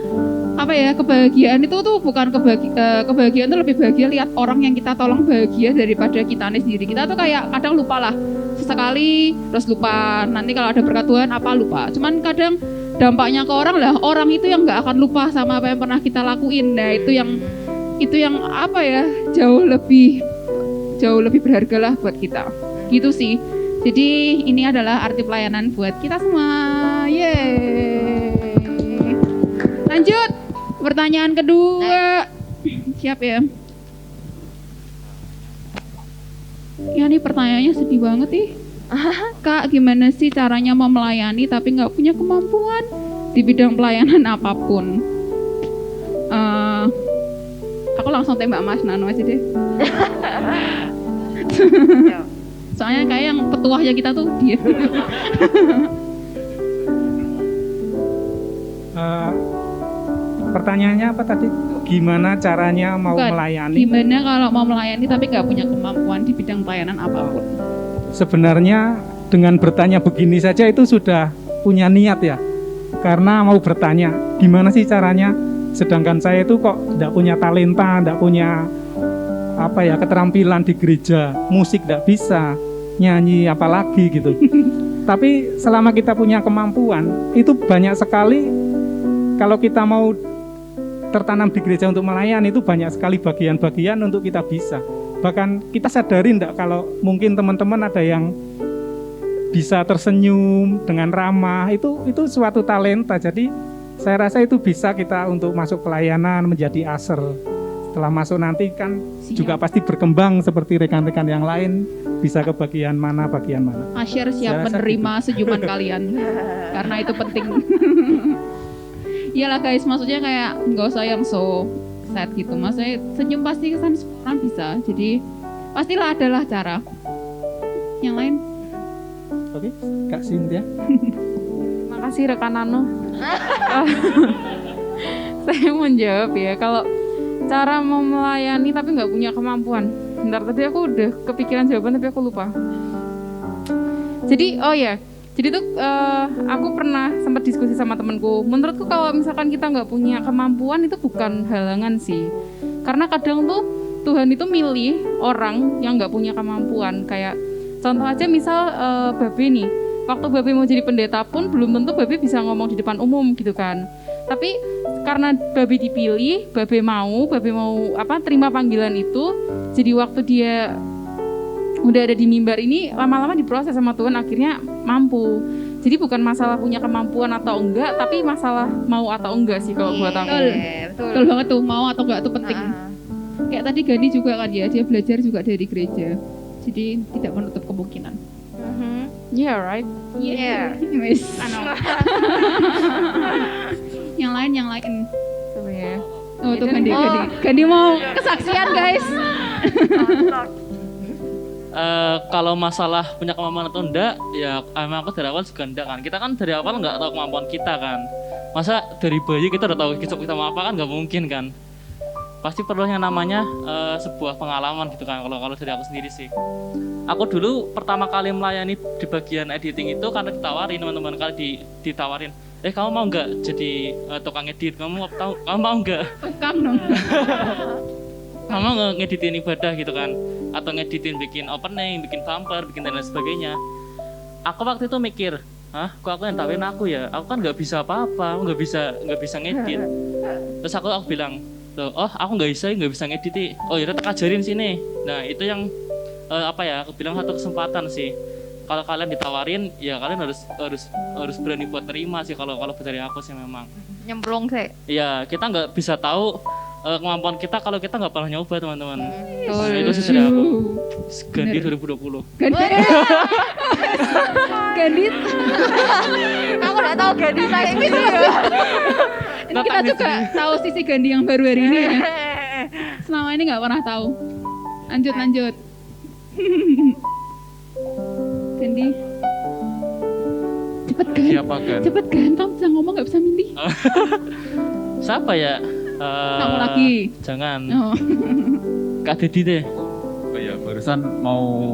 apa ya, kebahagiaan itu tuh bukan kebahagiaan itu lebih bahagia lihat orang yang kita tolong bahagia daripada kita sendiri. Kita tuh kayak kadang lupa lah sesekali, terus lupa nanti kalau ada berkat Tuhan apa lupa. Cuman kadang dampaknya ke orang lah, orang itu yang nggak akan lupa sama apa yang pernah kita lakuin. Nah itu yang apa ya, jauh lebih berharga lah buat kita. Gitu sih. Jadi ini adalah arti pelayanan buat kita semua. Yeay. Lanjut, pertanyaan kedua. Siap ya? Ya ini pertanyaannya sedih banget nih. Kak, gimana sih caranya mau melayani tapi nggak punya kemampuan di bidang pelayanan apapun? Aku langsung tembak Mas Nano aja deh. Soalnya kayak yang petuahnya kita tuh dia. Pertanyaannya apa tadi? Gimana caranya mau Bukan, melayani? Gimana kalau mau melayani tapi nggak punya kemampuan di bidang pelayanan apapun? Sebenarnya dengan bertanya begini saja itu sudah punya niat ya. Karena mau bertanya, gimana sih caranya? Sedangkan saya itu kok tidak punya talenta, tidak punya keterampilan di gereja, musik tidak bisa, nyanyi apalagi gitu. Tapi selama kita punya kemampuan, itu banyak sekali kalau kita mau tertanam di gereja untuk melayani, itu banyak sekali bagian-bagian untuk kita bisa. Bahkan kita sadari enggak kalau mungkin teman-teman ada yang bisa tersenyum dengan ramah, itu suatu talenta. Jadi saya rasa itu bisa kita untuk masuk pelayanan menjadi aser. Setelah masuk nanti kan juga pasti berkembang seperti rekan-rekan yang lain, bisa ke bagian mana. Asher siap menerima senyuman kalian karena itu penting. Iyalah guys, maksudnya kayak nggak usah yang so sad gitu. Maksudnya senyum pasti kan semua orang bisa. Jadi pastilah adalah cara. Yang lain? Oke, Kak Cynthia. Makasih rekan Nano. Saya mau jawab ya, kalau cara mau melayani tapi nggak punya kemampuan. Bentar, tadi aku udah kepikiran jawaban tapi aku lupa. Jadi tuh aku pernah sempat diskusi sama temanku. Menurutku kalau misalkan kita nggak punya kemampuan itu bukan halangan sih. Karena kadang tuh Tuhan itu milih orang yang nggak punya kemampuan. Kayak contoh aja misal Babe nih. Waktu Babe mau jadi pendeta pun belum tentu Babe bisa ngomong di depan umum gitu kan. Tapi karena Babe dipilih, Babe mau terima panggilan itu. Jadi waktu dia udah ada di mimbar ini, lama-lama diproses sama Tuhan, akhirnya mampu. Jadi bukan masalah punya kemampuan atau enggak, tapi masalah mau atau enggak sih kalau buat aku. Betul banget tuh, mau atau enggak itu penting. Kayak tadi Gandhi juga kan ya, dia belajar juga dari gereja. Jadi tidak menutup kemungkinan. Yeah, right? Yeah. Wes. Yang lain. Coba ya. Oh, tuh Gandhi. Gandhi mau kesaksian, guys. Kalau masalah punya kemampuan atau enggak, ya emang aku dari awal juga enggak kan. Kita kan dari awal enggak tahu kemampuan kita kan. Masa dari bayi kita udah tahu kita mau apa kan, nggak mungkin kan. Pasti perlu yang namanya sebuah pengalaman gitu kan. Kalau dari aku sendiri sih. Aku dulu pertama kali melayani di bagian editing itu karena ditawarin teman-teman ditawarin. Kamu mau nggak jadi tukang edit? Kamu mau nggak? Tukang dong. Kamu ngeditin ibadah gitu kan? Atau ngeditin bikin opening, bikin bumper, bikin dan lain sebagainya. Aku waktu itu mikir, kok aku yang tawarin aku ya? Aku kan nggak bisa apa-apa, aku nggak bisa ngedit. Terus aku bilang, aku nggak bisa ngedit. Oh yaudah, tak ajarin sini. Nah itu yang aku bilang satu kesempatan sih. Kalau kalian ditawarin, ya kalian harus berani buat terima sih. Kalau dari aku sih memang. Nyemplung sih. Iya, kita nggak bisa tahu kemampuan kita kalau kita nggak pernah nyoba teman-teman. Itu sih dari aku. Gandhi 2020. Gandhi. Aku nggak tahu Gandhi saya ini. Ini kita juga tahu sisi Gandhi yang baru hari ini ya. Selama ini nggak pernah tahu. Lanjut. Gandhi. Cepet kan, kamu bisa ngomong nggak bisa milih. Siapa ya? Kamu lagi. Jangan. Kak Dedi deh. Oh iya, barusan mau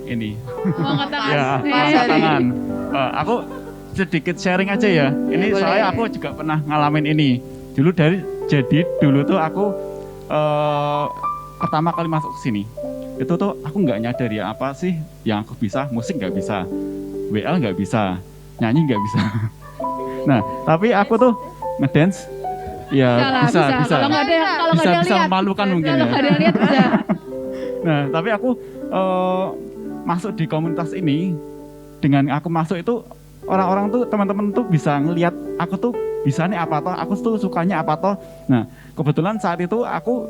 ini. Mau angkat tangan. Ya, angkat tangan. Aku sedikit sharing aja ya. Ini soalnya aku juga pernah ngalamin ini. Jadi dulu tuh aku pertama kali masuk ke sini. Itu tuh aku nggak nyadar ya apa sih yang aku bisa. Musik nggak bisa, WL nggak bisa, nyanyi nggak bisa. Nah, tapi aku tuh ngedance ya bisa. Kalau nggak ada bisa memalukan mungkin ya. Kalau nggak ada yang lihat bisa. Nah, tapi aku masuk di komunitas ini, dengan aku masuk itu orang-orang tuh teman-teman tuh bisa ngelihat aku tuh bisa nih apa toh, aku tuh sukanya apa toh. Nah, kebetulan saat itu aku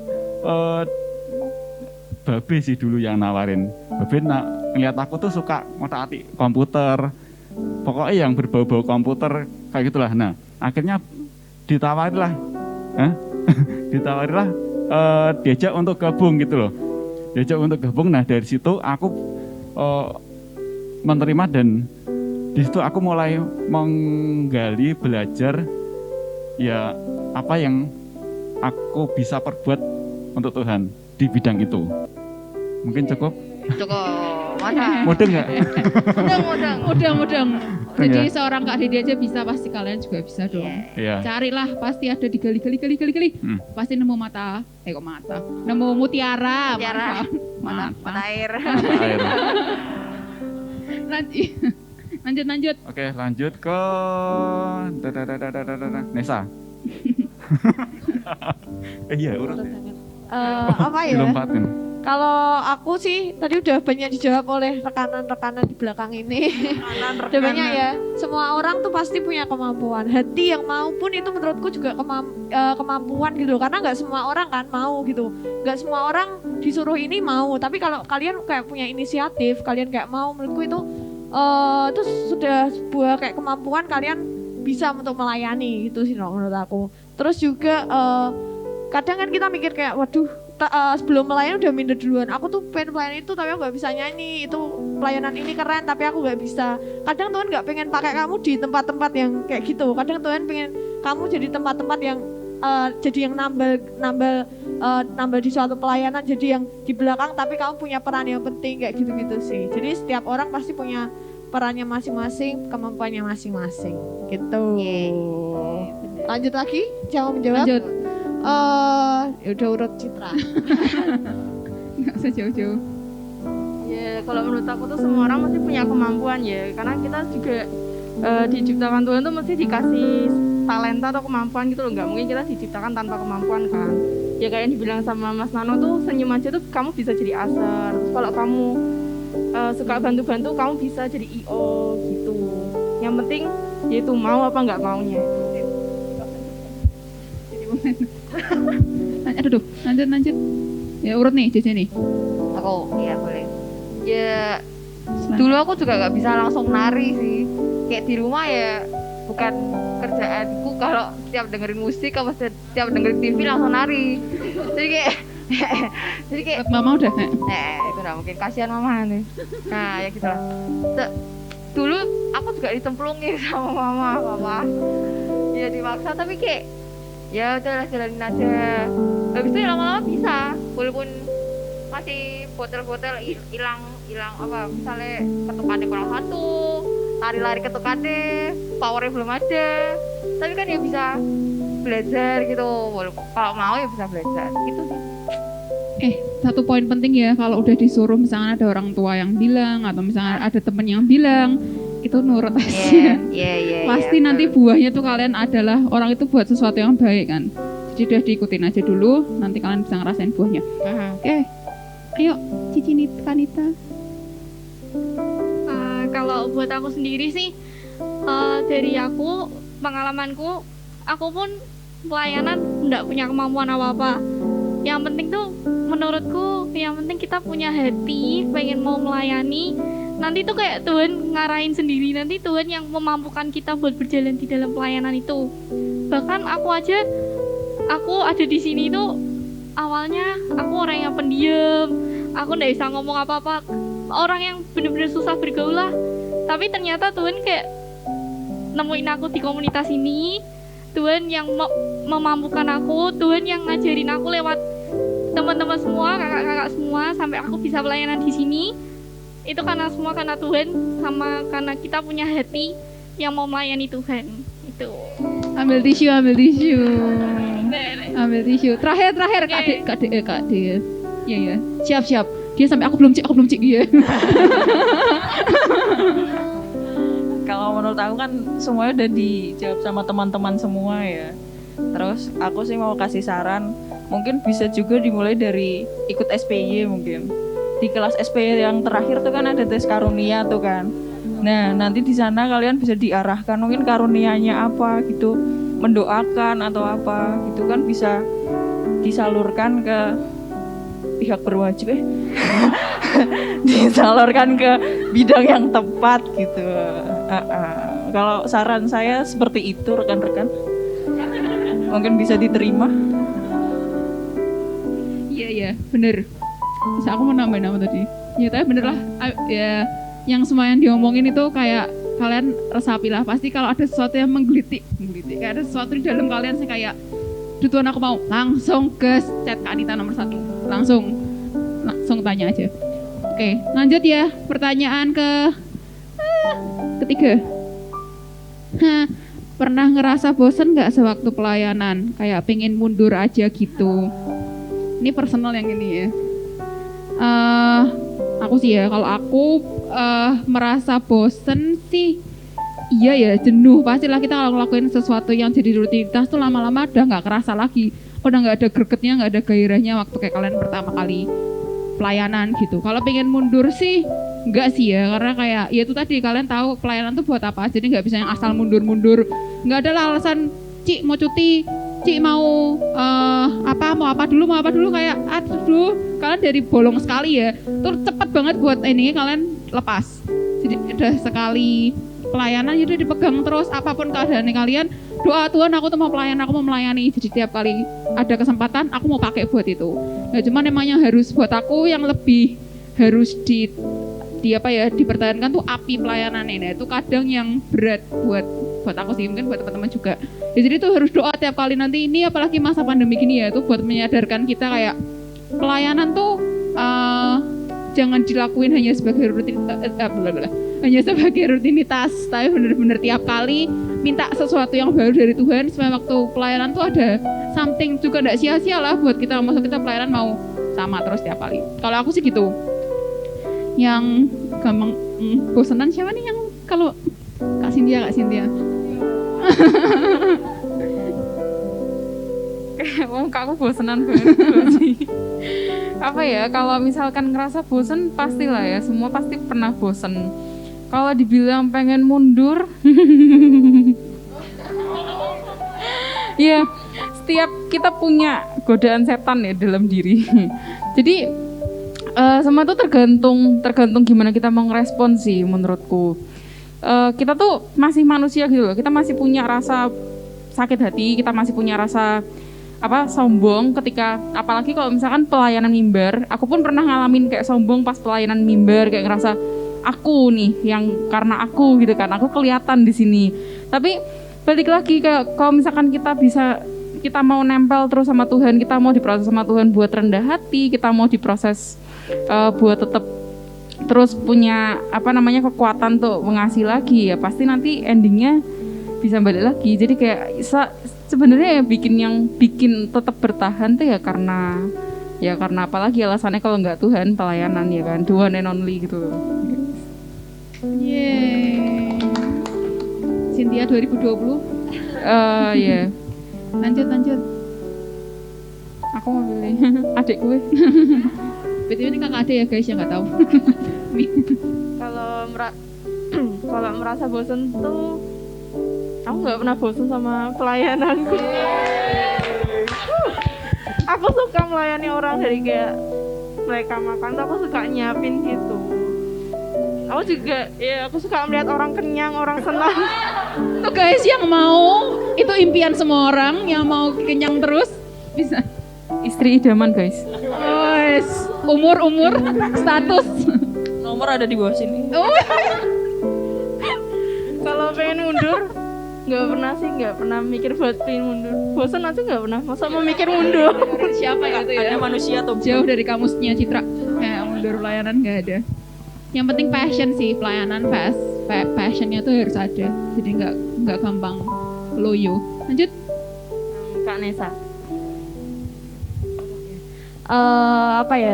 Babe sih dulu yang nawarin. Babe ngeliat aku tuh suka ngotak-atik komputer, pokoknya yang berbau-bau komputer kayak gitulah. Nah, akhirnya ditawarilah diajak untuk gabung gitu loh. Nah, dari situ aku menerima dan di situ aku mulai menggali, belajar ya apa yang aku bisa perbuat untuk Tuhan di bidang itu. Mungkin cukup? Cukup, mantap. Mudeng nggak? Mudeng. Jadi ya? seorang Kak Dede aja bisa, pasti kalian juga bisa dong. Iya. Carilah, pasti ada di gali. Pasti nemu nemu mutiara. Mata air. Air. Lanjut. Oke, lanjut ke Nesa. Iya, urut. Apa ya? Dilompatin. Kalau aku sih tadi udah banyak dijawab oleh rekanan-rekanan di belakang ini. Udah banyak ya. Semua orang tuh pasti punya kemampuan. Hati yang mau pun itu menurutku juga kemampuan gitu. Karena nggak semua orang kan mau gitu. Nggak semua orang disuruh ini mau. Tapi kalau kalian kayak punya inisiatif, kalian kayak mau, menurutku itu sudah sebuah kayak kemampuan kalian bisa untuk melayani gitu sih menurut aku. Terus juga kadang kan kita mikir kayak waduh sebelum melayani udah minder duluan. Aku tuh pengen pelayanan itu tapi aku nggak bisa nyanyi. Itu pelayanan ini keren tapi aku nggak bisa. Kadang Tuhan nggak pengen pakai kamu di tempat-tempat yang kayak gitu. Kadang Tuhan pengen kamu jadi tempat-tempat yang jadi yang nambah di suatu pelayanan, jadi yang di belakang tapi kamu punya peran yang penting kayak gitu-gitu sih. Jadi setiap orang pasti punya perannya masing-masing, kemampuannya masing-masing gitu. Lanjut lagi, jawab menjawab. Lanjut. Udah urut Citra. Nggak usah jauh-jauh. Ya kalau menurut aku tuh semua orang mesti punya kemampuan ya, karena kita juga diciptakan Tuhan tuh mesti dikasih talenta atau kemampuan gitu loh. Nggak mungkin kita diciptakan tanpa kemampuan kan. Ya kayak yang dibilang sama Mas Nano tuh, senyum aja tuh kamu bisa jadi aser. Terus kalau kamu suka bantu-bantu kamu bisa jadi IO gitu. Yang penting yaitu mau apa nggak maunya. Aduh, lanjut. Ya urut nih, Cece nih. Aku, iya boleh. Ya dulu aku juga nggak bisa langsung nari sih. Kayak di rumah ya bukan kerjaanku kalau setiap dengerin musik atau setiap dengerin TV langsung nari. Jadi kayak Mama udah itu udah mungkin kasihan mama nih. Nah ya gitu lah. Dulu aku juga ditemplungin sama mama, papa. Ya dimaksa tapi kayak ya udahlah jalanin aja. Habis itu lama-lama bisa, walaupun masih botol-botol hilang apa misalnya ketukannya kurang satu, lari-lari ketukannya, powernya belum ada, tapi kan ya bisa belajar gitu. Walaupun kalau mau ya bisa belajar gitu sih. Satu poin penting ya, kalau udah disuruh misalnya ada orang tua yang bilang atau misalnya ada temen yang bilang, itu nurut aja. Pasti nanti buahnya tuh kalian adalah orang itu buat sesuatu yang baik kan. Jadi udah diikutin aja dulu, nanti kalian bisa ngerasain buahnya. Oke. Ayo, Cici Kanita. Kalau buat aku sendiri sih, dari aku, pengalamanku, aku pun pelayanan nggak punya kemampuan apa-apa. Yang penting tuh menurutku, yang penting kita punya hati, pengen mau melayani. Nanti tuh kayak Tuhan ngarahin sendiri, nanti Tuhan yang memampukan kita buat berjalan di dalam pelayanan itu. Bahkan aku ada di sini tuh awalnya aku orang yang pendiam, aku nggak bisa ngomong apa-apa, orang yang bener-bener susah bergaul lah. Tapi ternyata Tuhan kayak nemuin aku di komunitas ini, Tuhan yang memampukan aku, Tuhan yang ngajarin aku lewat teman-teman semua, kakak-kakak semua, sampai aku bisa pelayanan di sini. Itu karena Tuhan, sama karena kita punya hati yang mau melayani Tuhan. Itu. Ambil tisu. Terakhir Kak De. Iya. Siap. Dia sampai aku belum cek dia. Kalau menurut aku kan semuanya udah dijawab sama teman-teman semua ya. Terus aku sih mau kasih saran, mungkin bisa juga dimulai dari ikut SPY mungkin. Di kelas SPY yang terakhir tuh kan ada tes karunia tuh kan. Nah nanti di sana kalian bisa diarahkan mungkin karunianya apa gitu, mendoakan atau apa gitu kan bisa disalurkan ke pihak berwajib disalurkan ke bidang yang tepat gitu. Kalau saran saya seperti itu rekan-rekan, mungkin bisa diterima. Iya bener. Saya aku mau nambahin nama tadi. Ya tapi bener lah. Ya yang semua yang diomongin itu kayak kalian resapilah. Pasti kalau ada sesuatu yang menggelitik, kayak ada sesuatu di dalam kalian sih kayak, "Duh Tuhan, aku mau," langsung gas chat Kak Anita nomor 1. Langsung tanya aja. Oke, lanjut ya. Pertanyaan ketiga. Pernah ngerasa bosen gak sewaktu pelayanan? Kayak pengen mundur aja gitu. Ini personal yang ini ya. Aku sih ya, kalau aku merasa bosen sih, iya ya, jenuh. Pastilah kita kalau ngelakuin sesuatu yang jadi rutinitas tuh lama-lama udah gak kerasa lagi. Udah gak ada gregetnya, gak ada gairahnya waktu kayak kalian pertama kali pelayanan gitu. Kalau pengen mundur sih enggak sih ya, karena kayak ya itu tadi, kalian tahu pelayanan tuh buat apa, jadi nggak bisa yang asal mundur-mundur. Nggak ada lah alasan, "Cik mau cuti, Cik mau apa dulu kayak aduh, kalian dari bolong sekali ya, terus cepet banget buat ini kalian lepas. Jadi udah sekali pelayanan jadi dipegang terus, apapun keadaannya kalian, doa, "Tuhan, aku tuh mau melayani." Jadi tiap kali ada kesempatan aku mau pakai buat itu. Nah, cuman emangnya harus buat aku yang lebih harus dipertahankan tuh api pelayanan ini. Itu kadang yang berat buat aku sih, mungkin buat teman-teman juga. Ya, jadi tuh harus doa tiap kali nanti ini, apalagi masa pandemi gini ya, tuh buat menyadarkan kita kayak pelayanan tuh jangan dilakuin hanya sebagai rutinitas, tapi benar-benar tiap kali minta sesuatu yang baru dari Tuhan supaya waktu pelayanan tuh ada something juga, enggak sia-sia lah buat kita, maksud kita pelayanan mau sama terus tiap kali. Kalau aku sih gitu. Yang gampang bosenan siapa nih yang kalau Kak Cynthia? Kak, aku bosenan banget sih. Apa ya, kalau misalkan ngerasa bosen pastilah ya, semua pasti pernah bosen. Kalau dibilang pengen mundur, ya setiap kita punya godaan setan ya dalam diri. Jadi semua tuh tergantung gimana kita mau ngerespon sih menurutku. Kita tuh masih manusia gitu loh, kita masih punya rasa sakit hati, kita masih punya rasa sombong ketika, apalagi kalau misalkan pelayanan mimbar. Aku pun pernah ngalamin kayak sombong pas pelayanan mimbar, kayak ngerasa aku nih yang karena aku gitu kan, aku kelihatan di sini. Tapi balik lagi kalau misalkan kita mau nempel terus sama Tuhan, kita mau diproses sama Tuhan buat rendah hati, kita mau diproses buat tetap terus punya kekuatan tuh mengasihi lagi, ya pasti nanti endingnya bisa balik lagi. Jadi kayak sebenarnya bikin tetap bertahan tuh ya karena apalagi alasannya kalau nggak Tuhan, pelayanan ya kan, the one and only gitu. Yeay. Cynthia 2020. Ya. Lanjut. Aku mau pilih adik gue. BTW ini kakak ada ya guys yang nggak tahu. Kalau merasa bosen tuh, aku nggak pernah bosen sama pelayananku. Aku suka melayani orang, dari kayak mereka makan tuh aku suka nyiapin gitu. Aku suka melihat orang kenyang, orang senang. Tuh guys, yang mau, itu impian semua orang yang mau kenyang terus bisa. Istri idaman guys. Umur, status. Nomor ada di bawah sini. Kalau pengen mundur, nggak pernah mikir buat pengen mundur. Bosan aja nggak pernah. Masa mau mikir mundur? Siapa gitu ya? Ada manusia atau jauh dari kamusnya Citra. Kayak mundur pelayanan nggak ada. Yang penting passion sih, pelayanan passionnya tuh harus ada. Jadi nggak gampang loyo. Lanjut. Kak Nesa.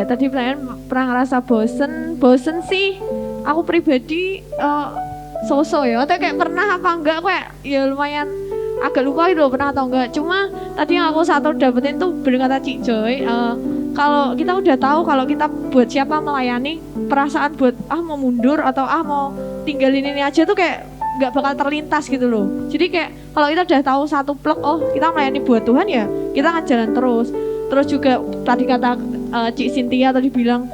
Tadi pelayanan pernah ngerasa bosen sih. Aku pribadi so-so ya, atau kayak pernah apa enggak, kayak ya lumayan agak lupa gitu pernah atau enggak. Cuma tadi yang aku satu dapetin tuh bener kata Cik Joy, kalau kita udah tahu kalau kita buat siapa melayani, perasaan buat mau mundur atau mau tinggalin ini aja tuh kayak nggak bakal terlintas gitu loh. Jadi kayak kalau kita udah tahu satu plek, kita melayani buat Tuhan ya kita akan jalan terus. Terus juga tadi kata Cik Cynthia tadi bilang,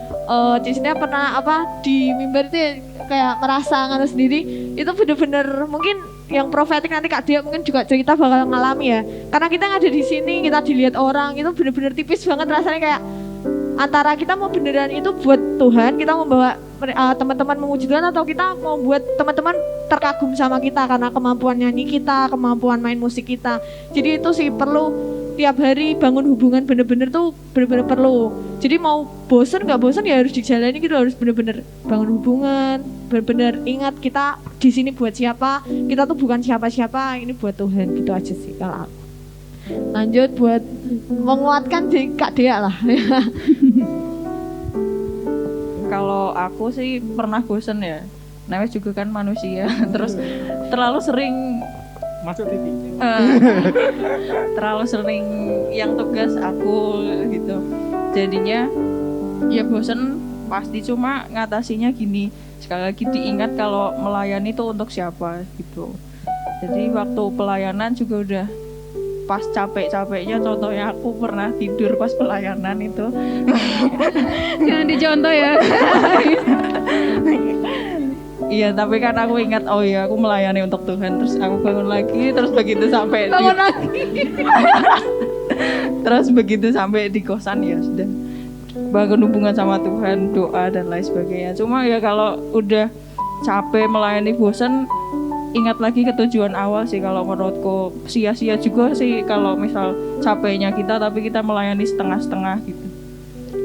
Cik Cynthia pernah di mimbar itu ya, kayak merasa nganu sendiri. Itu bener-bener mungkin yang profetik, nanti Kak Dia mungkin juga cerita bakal ngalami ya. Karena kita yang ada di sini, kita dilihat orang, itu bener-bener tipis banget rasanya, kayak antara kita mau beneran itu buat Tuhan, kita mau bawa teman-teman memuji Tuhan, atau kita mau buat teman-teman terkagum sama kita karena kemampuan nyanyi kita, kemampuan main musik kita. Jadi itu sih perlu tiap hari bangun hubungan bener-bener tuh bener-bener perlu. Jadi mau bosen nggak bosen ya harus dijalani gitu, harus bener-bener bangun hubungan, bener-bener ingat kita di sini buat siapa, kita tuh bukan siapa-siapa, ini buat Tuhan gitu aja sih kalau aku. Lanjut buat menguatkan di Kak Dea lah. Kalau aku sih pernah bosen ya, namanya juga kan manusia, terus terlalu sering Masuk TV. terlalu sering yang tugas aku gitu, jadinya ya bosen pasti. Cuma ngatasinya gini, sekali lagi diingat kalau melayani itu untuk siapa gitu. Jadi waktu pelayanan juga udah pas capek-capeknya, contohnya aku pernah tidur pas pelayanan itu. Jangan dicontoh ya. Iya, tapi kan aku ingat, oh iya aku melayani untuk Tuhan, terus aku bangun lagi, terus begitu sampai Bangun lagi. terus begitu sampai di kosan ya sudah bangun hubungan sama Tuhan, doa dan lain sebagainya. Cuma ya kalau udah capek melayani, bosan, ingat lagi ke tujuan awal sih. Kalau menurutku sia-sia juga sih kalau misal capeknya kita tapi kita melayani setengah-setengah gitu.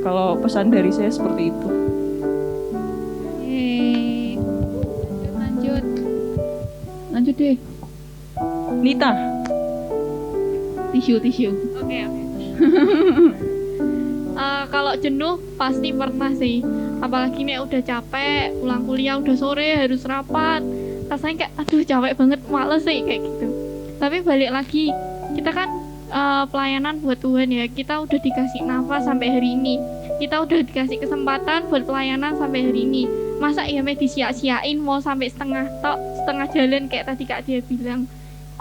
Kalau pesan dari saya seperti itu. Lanjut deh. Nita. Tisu. Oke. Kalau jenuh pasti pernah sih. Apalagi nih udah capek, pulang kuliah udah sore, harus rapat. Rasanya kayak aduh capek banget, males sih kayak gitu. Tapi balik lagi, kita kan pelayanan buat Tuhan ya. Kita udah dikasih nafas sampai hari ini. Kita udah dikasih kesempatan buat pelayanan sampai hari ini. Masa ya mau disia-siain, mau sampai setengah jalan kayak tadi Kak Dia bilang.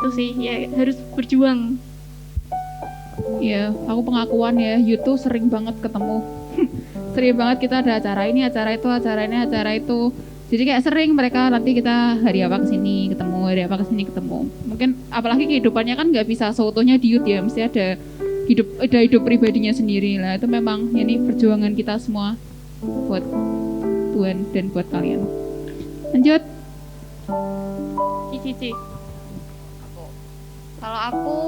Itu sih ya, harus berjuang. Ya, aku pengakuan ya, YouTube sering banget ketemu. Sering banget kita ada acara ini, acara itu, acara ini, acara itu. Jadi kayak sering mereka nanti kita hari apa kesini ketemu, hari apa kesini ketemu. Mungkin apalagi kehidupannya kan nggak bisa seutuhnya di YouTube ya, mesti ada hidup pribadinya sendiri lah. Itu memang ini perjuangan kita semua buat Tuhan dan buat kalian. Lanjut. Cici. Kalau aku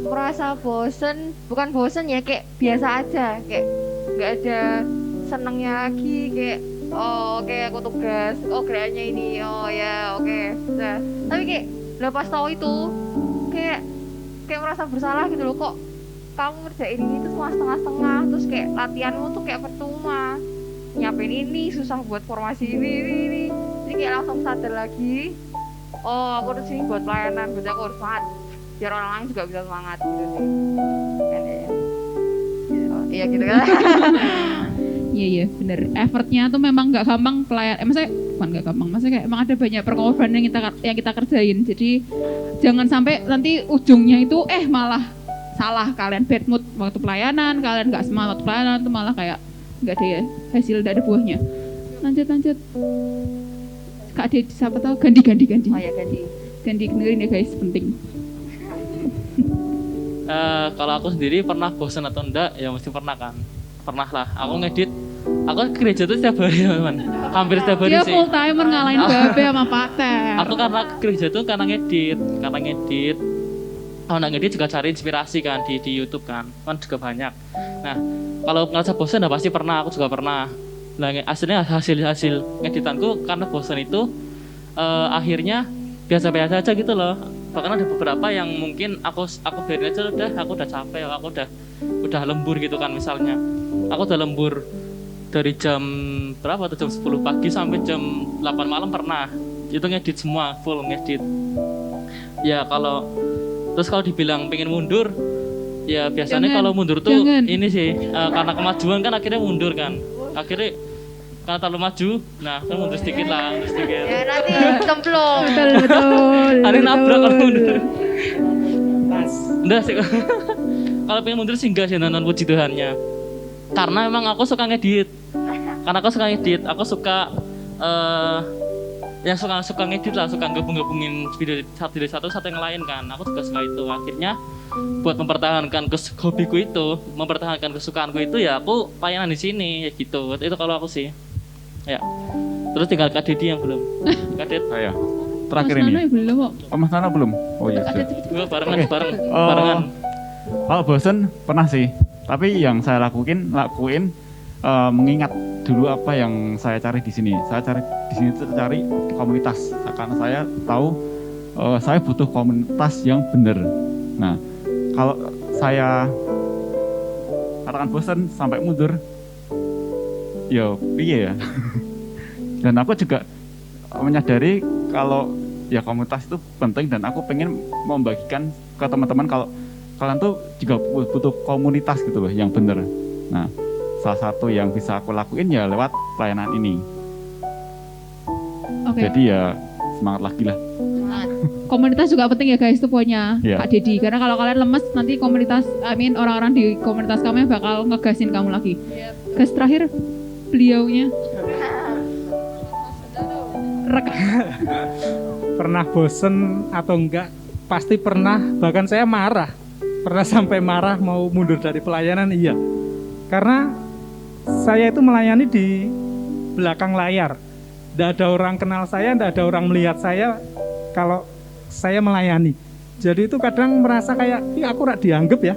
merasa bosen, bukan bosen ya, kayak biasa aja, kayak nggak ada senengnya lagi, kayak oh oke aku tugas, oh gerakannya ini, oh ya oke. Nah, tapi kayak lepas tahu itu kayak merasa bersalah gitu loh, kok kamu ngerjain ini tuh cuma setengah-setengah, terus kayak latihanmu tuh kayak percuma, nyiapin ini susah buat formasi ini. Jadi kayak langsung sadar lagi, oh aku di sini buat pelayanan, berarti aku harus semangat biar orang lain juga bisa semangat gitu sih. Iya gitu kan. Iya bener. Effortnya tuh memang nggak gampang maksudnya bukan nggak gampang, maksudnya kayak emang ada banyak pengorbanan yang kita kerjain. Jadi jangan sampai nanti ujungnya itu malah salah, kalian bad mood waktu pelayanan, kalian nggak semangat waktu pelayanan, itu malah kayak nggak ada hasil, nggak ada buahnya. Lanjut. Kak Dia siapa tahu ganti. Oh ya ganti dengerin ya guys, penting. Kalau aku sendiri pernah bosan atau enggak, ya mesti pernah kan. Pernah lah, aku ngedit. Aku ke gereja tuh setiap hari teman. Hampir setiap hari Dia sih. full timer ngalahin Babe sama Pater. Aku karena ke gereja tuh karena ngedit. Kalau nggak ngedit juga cari inspirasi kan di YouTube kan juga banyak. Nah, kalau ngerasa bosan ya pasti pernah, aku juga pernah. Nah, aslinya hasil ngeditanku karena bosan itu akhirnya biasa-biasa aja gitu loh. Bahkan ada beberapa yang mungkin aku biarin aja aku udah capek, aku udah lembur gitu kan misalnya. Aku udah lembur dari jam berapa tuh, jam 10 pagi sampai jam 8 malam pernah. Itu ngedit semua, full ngedit. Ya kalau dibilang pengen mundur, ya biasanya kalau mundur tuh ini sih karena kemajuan kan akhirnya mundur kan. Akhirnya karena terlalu maju, nah kan mundur sedikit. Ya nanti cemplung. Betul. Ada nabrak kalau mundur. Enggak sih. Kalau pengen mundur sih enggak sih, nonton puji Tuhannya. Karena emang aku suka ngedit. Aku suka suka ngedit lah, suka gabungin video satu yang lain kan. Aku juga suka itu. Akhirnya buat mempertahankan hobiku itu, mempertahankan kesukaanku itu ya aku pelayanan di sini ya gitu. Itu kalau aku sih. Ya. Terus tinggal Kak Dedi yang belum. Kak Dedi. Saya terakhir Mas Nano ini. ya belum kok. Oh, Mas Nano belum? Oh iya. Kak sudah. Dedi Gue barengan, Oke. barengan. Kalau bosen pernah sih. Tapi yang saya lakuin mengingat dulu apa yang saya cari di sini. Saya cari di sini itu cari komunitas. Karena saya tahu saya butuh komunitas yang benar. Nah, kalau saya katakan bosen sampai mundur, ya piye ya. Dan aku juga menyadari kalau ya komunitas itu penting dan aku pengen membagikan ke teman-teman kalau kalian tuh juga butuh komunitas gitu loh yang benar. Nah, salah satu yang bisa aku lakuin ya lewat pelayanan ini. Oke. Jadi ya semangat lagi lah. Komunitas juga penting ya guys, itu poinnya Iya. Kak Dedi. Karena kalau kalian lemes nanti komunitas, orang-orang di komunitas kamu yang bakal ngegasin kamu lagi. Guys, terakhir beliaunya. Pernah bosen atau enggak? Pasti pernah, bahkan saya marah. Pernah sampai marah mau mundur dari pelayanan, iya. Karena saya itu melayani di belakang layar. Tidak ada orang kenal saya, tidak ada orang melihat saya kalau saya melayani. Jadi itu kadang merasa kayak, aku rak dianggap ya.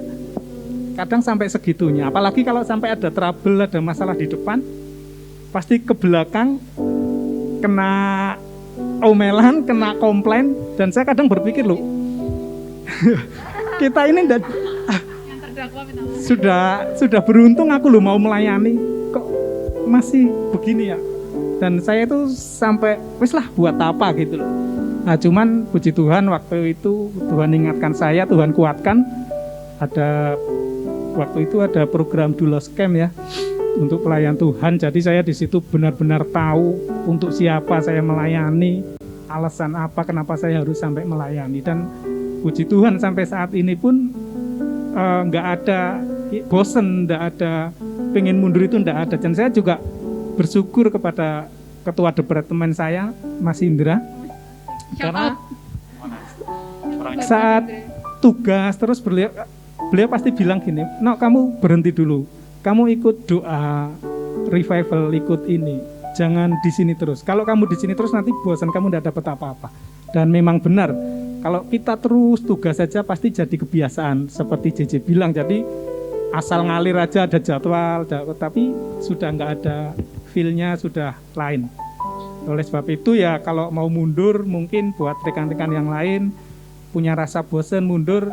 Kadang sampai segitunya. Apalagi kalau sampai ada trouble, ada masalah di depan, pasti ke belakang kena omelan, kena komplain, dan saya kadang berpikir loh, kita ini sudah beruntung aku loh mau melayani, kok masih begini ya. Dan saya itu sampai wis lah buat apa gitu loh. Nah cuman puji Tuhan waktu itu Tuhan ingatkan saya, Tuhan kuatkan. Waktu itu ada program Dulos Camp ya untuk pelayan Tuhan. Jadi saya di situ benar-benar tahu untuk siapa saya melayani, alasan apa kenapa saya harus sampai melayani. Dan puji Tuhan sampai saat ini pun nggak ada bosen, nggak ada pengen mundur, itu nggak ada. Dan saya juga bersyukur kepada ketua departemen saya, Mas Indra, karena saat tugas terus beliau pasti bilang gini, "No, kamu berhenti dulu, kamu ikut doa revival, ikut ini, jangan di sini terus. Kalau kamu di sini terus nanti bosan, kamu tidak dapat apa-apa." Dan memang benar, kalau kita terus tugas saja pasti jadi kebiasaan. Seperti JJ bilang, jadi asal ngalir aja, ada jadwal, tapi sudah nggak ada feel-nya, sudah lain. Oleh sebab itu ya kalau mau mundur, mungkin buat rekan-rekan yang lain punya rasa bosan mundur,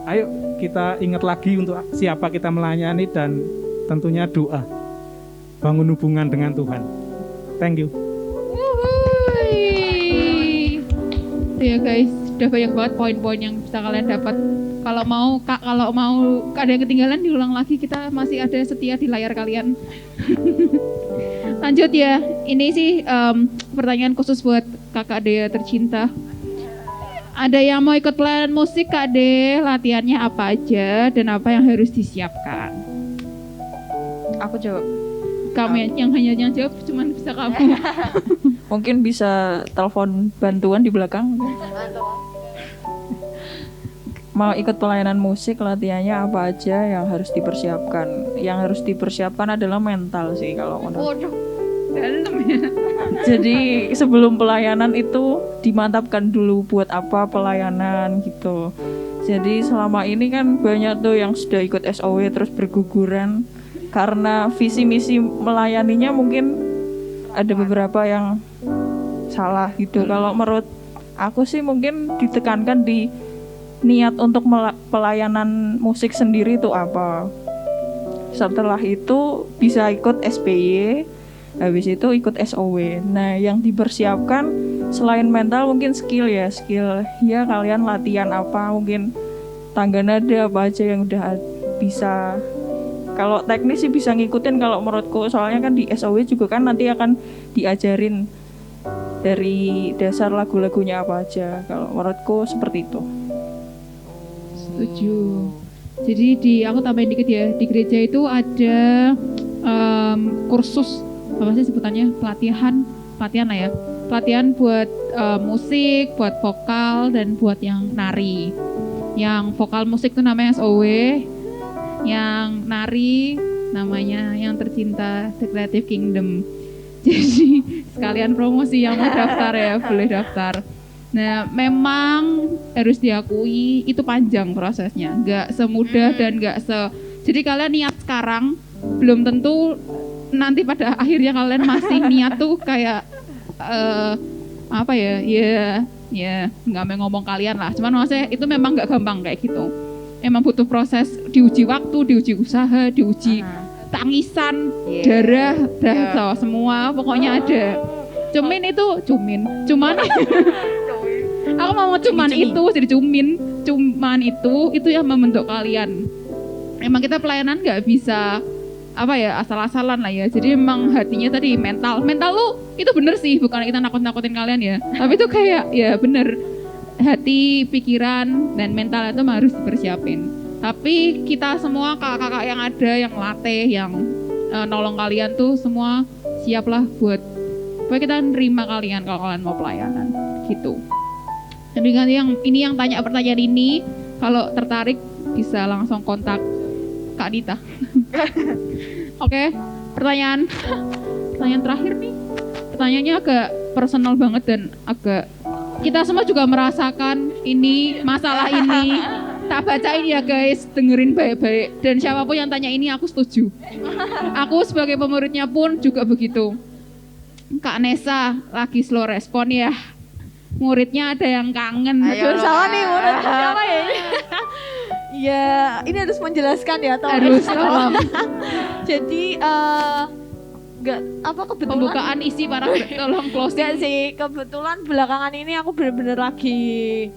ayo kita ingat lagi untuk siapa kita melayani dan tentunya doa. Bangun hubungan dengan Tuhan. Thank you. Itu ya guys, sudah banyak banget poin-poin yang bisa kalian dapat. Kalau mau ada yang ketinggalan diulang lagi, kita masih ada setia di layar kalian. Lanjut ya, ini sih pertanyaan khusus buat kakak Dea tercinta. Ada yang mau ikut pelayanan musik Kak De, latihannya apa aja dan apa yang harus disiapkan? Aku jawab. Kamu yang hanya jawab cuman bisa kamu. Mungkin bisa telepon bantuan di belakang. Mau ikut pelayanan musik, latihannya apa aja yang harus dipersiapkan? Yang harus dipersiapkan adalah mental sih kalau menurut. Waduh, dalam ya. Jadi sebelum pelayanan itu dimantapkan dulu buat apa pelayanan gitu. Jadi selama ini kan banyak tuh yang sudah ikut SOW terus berguguran karena visi misi melayaninya mungkin ada beberapa yang salah gitu. Kalau menurut aku sih mungkin ditekankan di niat untuk pelayanan musik sendiri itu apa. Setelah itu bisa ikut SPY, habis itu ikut SOW. Nah yang dipersiapkan selain mental mungkin skill ya kalian latihan apa, mungkin tangga nada apa aja yang udah bisa. Kalau teknis sih bisa ngikutin kalau menurutku, soalnya kan di SOW juga kan nanti akan diajarin dari dasar lagu-lagunya apa aja. Kalau menurutku seperti itu. Setuju. Jadi aku tambahin dikit ya, di gereja itu ada kursus, apa sih sebutannya, pelatihan lah ya, pelatihan buat musik, buat vokal dan buat yang nari. Yang vokal musik itu namanya SOW, yang nari namanya Yang Tercinta The Creative Kingdom. Jadi sekalian promosi yang mau daftar ya, boleh daftar. Nah, memang harus diakui itu panjang prosesnya, nggak semudah dan jadi kalian niat sekarang belum tentu nanti pada akhirnya kalian masih niat tuh kayak nggak mau ngomong kalian lah, cuman maksudnya itu memang nggak gampang kayak gitu. Emang butuh proses, diuji waktu, diuji usaha, diuji tangisan, darah, semua pokoknya ada. Cuman aku mau cuman itu jadi cuman itu yang membentuk kalian. Emang kita pelayanan nggak bisa asal-asalan lah ya. Jadi emang hatinya tadi mental lu itu bener sih, bukan kita nakut-nakutin kalian ya, tapi itu kayak ya bener, hati, pikiran, dan mental itu harus dipersiapin. Tapi kita semua kakak-kakak yang ada, yang latih, yang nolong kalian tuh semua siaplah buat kita nerima kalian kalau kalian mau pelayanan gitu. Jadi kan yang tanya pertanyaan ini, kalau tertarik bisa langsung kontak Kak Dita. Oke, pertanyaan terakhir nih. Pertanyaannya agak personal banget dan agak kita semua juga merasakan ini, masalah ini. Tak bacain ya guys, dengerin baik-baik. Dan siapapun yang tanya ini aku setuju. Aku sebagai pemuridnya pun juga begitu. Kak Nesa lagi slow respon ya. Muridnya ada yang kangen. Aduh, salah nih murid siapa ya? Ya, ini harus menjelaskan ya, harus tolong. Jadi kebetulan pembukaan isi para tolong close. Gak sih, kebetulan belakangan ini aku bener-bener lagi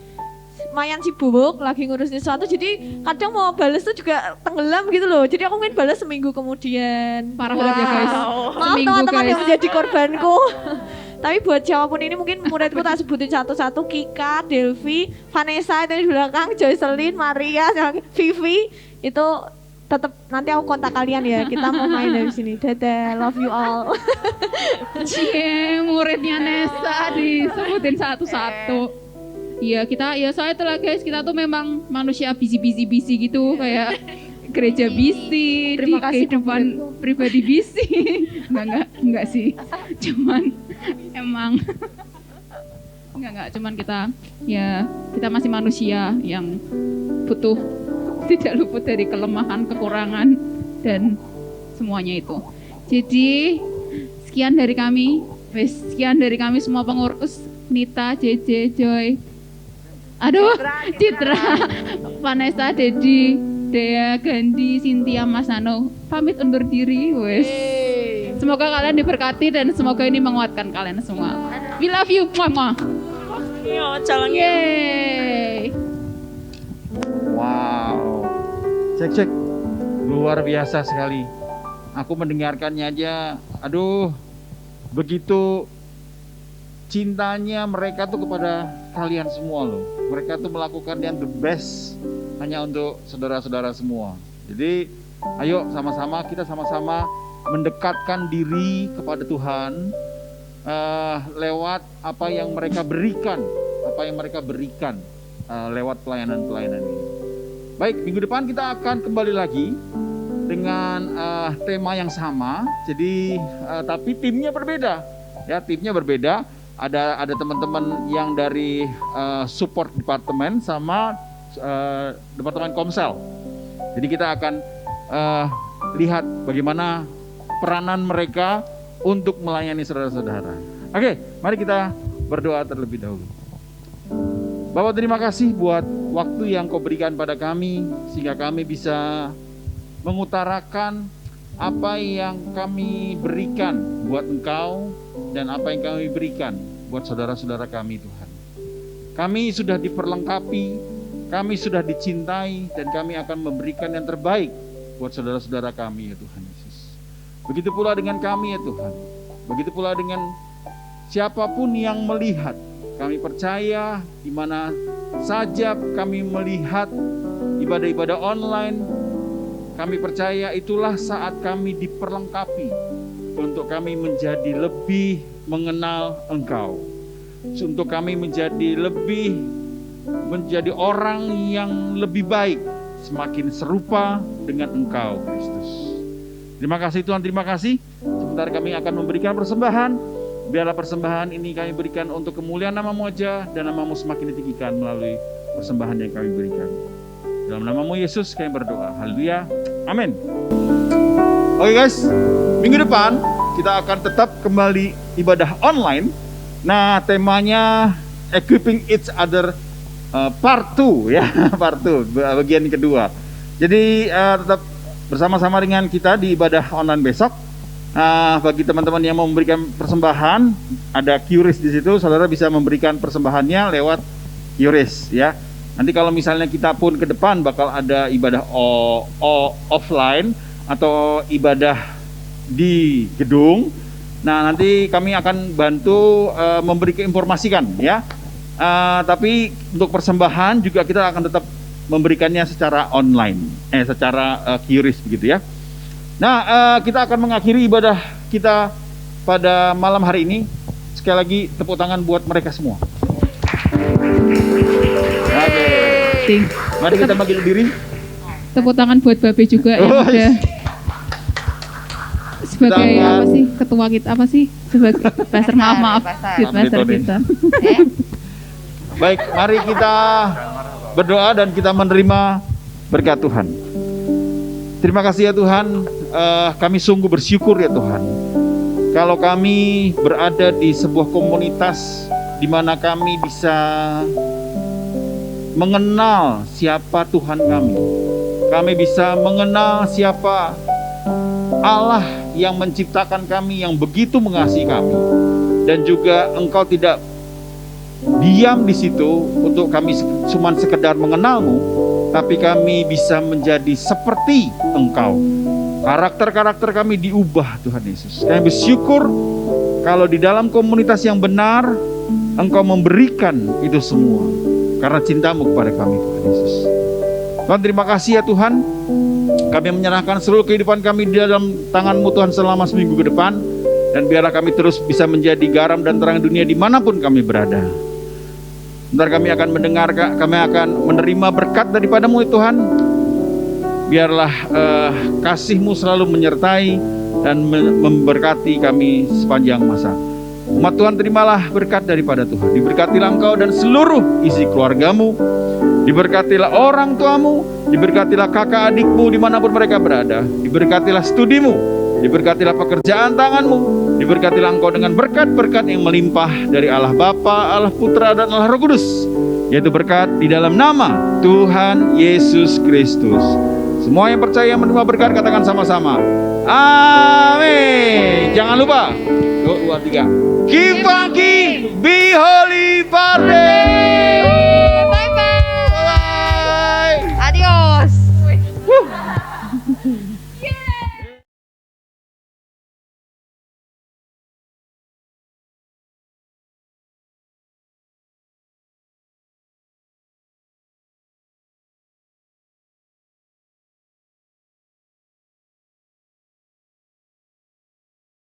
lumayan sibuk, lagi ngurusin sesuatu, jadi kadang mau balas tuh juga tenggelam gitu loh. Jadi aku mungkin balas seminggu kemudian. Parah banget ya guys. Maaf teman-teman yang menjadi korbanku. Tapi buat siapapun ini mungkin muridku tak sebutin satu-satu, Kika, Delvi, Vanessa itu di belakang, Joycelyn, Maria, Vivi, itu tetap nanti aku kontak kalian ya. Kita mau main dari sini. Dadah, love you all. Muridnya Nesa disebutin satu-satu. Iya soalnya itulah guys, kita tuh memang manusia busy gitu, kayak gereja busy, di kehidupan pribadi busy. Enggak sih, cuman emang cuman kita masih manusia yang butuh, tidak luput dari kelemahan, kekurangan, dan semuanya itu. Jadi sekian dari kami semua pengurus, Nita, JJ, Joy, Citra, Vanessa, Dedi, Dea, Gandhi, Cynthia, Mas Nano, pamit undur diri, wes. Semoga kalian diberkati dan semoga ini menguatkan kalian semua. We love you, mama. Yeay. Wow, cek, luar biasa sekali. Aku mendengarkannya aja, begitu cintanya mereka tuh kepada kalian semua loh. Mereka tuh melakukan yang the best hanya untuk saudara-saudara semua. Jadi ayo kita sama-sama mendekatkan diri kepada Tuhan lewat apa yang mereka berikan lewat pelayanan-pelayanan ini. Baik, minggu depan kita akan kembali lagi dengan tema yang sama. Jadi tapi timnya berbeda. Ya, timnya berbeda. Ada teman-teman yang dari support departemen sama departemen Komsel. Jadi kita akan lihat bagaimana peranan mereka untuk melayani saudara-saudara. Oke, mari kita berdoa terlebih dahulu. Bapak, terima kasih buat waktu yang Kau berikan pada kami sehingga kami bisa mengutarakan apa yang kami berikan buat Engkau dan apa yang kami berikan buat saudara-saudara kami, Tuhan. Kami sudah diperlengkapi, kami sudah dicintai, dan kami akan memberikan yang terbaik buat saudara-saudara kami, ya Tuhan Yesus. Begitu pula dengan kami, ya Tuhan. Begitu pula dengan siapapun yang melihat. Kami percaya di mana saja kami melihat ibadah-ibadah online, kami percaya itulah saat kami diperlengkapi untuk kami menjadi lebih mengenal Engkau, untuk kami menjadi orang yang lebih baik, semakin serupa dengan Engkau, Kristus. Terima kasih Tuhan, terima kasih. Sebentar kami akan memberikan persembahan. Biarlah persembahan ini kami berikan untuk kemuliaan nama-Mu aja, dan nama-Mu semakin ditinggikan melalui persembahan yang kami berikan. Dalam nama-Mu Yesus kami berdoa. Haleluya. Amin. Oke guys, minggu depan kita akan tetap kembali ibadah online. Nah, temanya Equipping Each Other part 2 ya, part 2, bagian kedua. Jadi tetap bersama-sama dengan kita di ibadah online besok. Bagi teman-teman yang mau memberikan persembahan, ada QRIS di situ, saudara bisa memberikan persembahannya lewat QRIS ya. Nanti kalau misalnya kita pun ke depan bakal ada ibadah offline atau ibadah di gedung. Nah, nanti kami akan bantu memberi keinformasikan ya. Tapi untuk persembahan juga kita akan tetap memberikannya secara online, secara QRIS begitu ya. Nah, kita akan mengakhiri ibadah kita pada malam hari ini. Sekali lagi tepuk tangan buat mereka semua. Oke. Mari kita bagi diri. Tepuk tangan buat Babe juga yang udah sebagai apa sih ketua kita, apa sih sebagai pastor, maaf youth pastor kita. Baik, mari kita berdoa dan kita menerima berkat Tuhan. Terima kasih ya Tuhan, kami sungguh bersyukur ya Tuhan. Kalau kami berada di sebuah komunitas di mana kami bisa mengenal siapa Tuhan kami. Kami bisa mengenal siapa Allah yang menciptakan kami, yang begitu mengasihi kami. Dan juga Engkau tidak diam di situ untuk kami cuma sekedar mengenal-Mu, tapi kami bisa menjadi seperti Engkau. Karakter-karakter kami diubah Tuhan Yesus. Kami bersyukur kalau di dalam komunitas yang benar Engkau memberikan itu semua karena cinta-Mu kepada kami Tuhan Yesus. Tuhan, terima kasih ya Tuhan. Kami menyerahkan seluruh kehidupan kami di dalam tangan-Mu Tuhan selama seminggu ke depan. Dan biarlah kami terus bisa menjadi garam dan terang dunia dimanapun kami berada. Bentar kami akan mendengar, kami akan menerima berkat daripada-Mu ya Tuhan. Biarlah kasih-Mu selalu menyertai dan memberkati kami sepanjang masa. Umat Tuhan, terimalah berkat daripada Tuhan. Diberkatilah Engkau dan seluruh isi keluarga-Mu. Diberkatilah orang tuamu, diberkatilah kakak adikmu dimanapun mereka berada. Diberkatilah studimu, diberkatilah pekerjaan tanganmu, diberkatilah engkau dengan berkat-berkat yang melimpah dari Allah Bapa, Allah Putra, dan Allah Roh Kudus, yaitu berkat di dalam nama Tuhan Yesus Kristus. Semua yang percaya menerima berkat katakan sama-sama, amin. Jangan lupa, 2, 3, keep on, be holy, Father.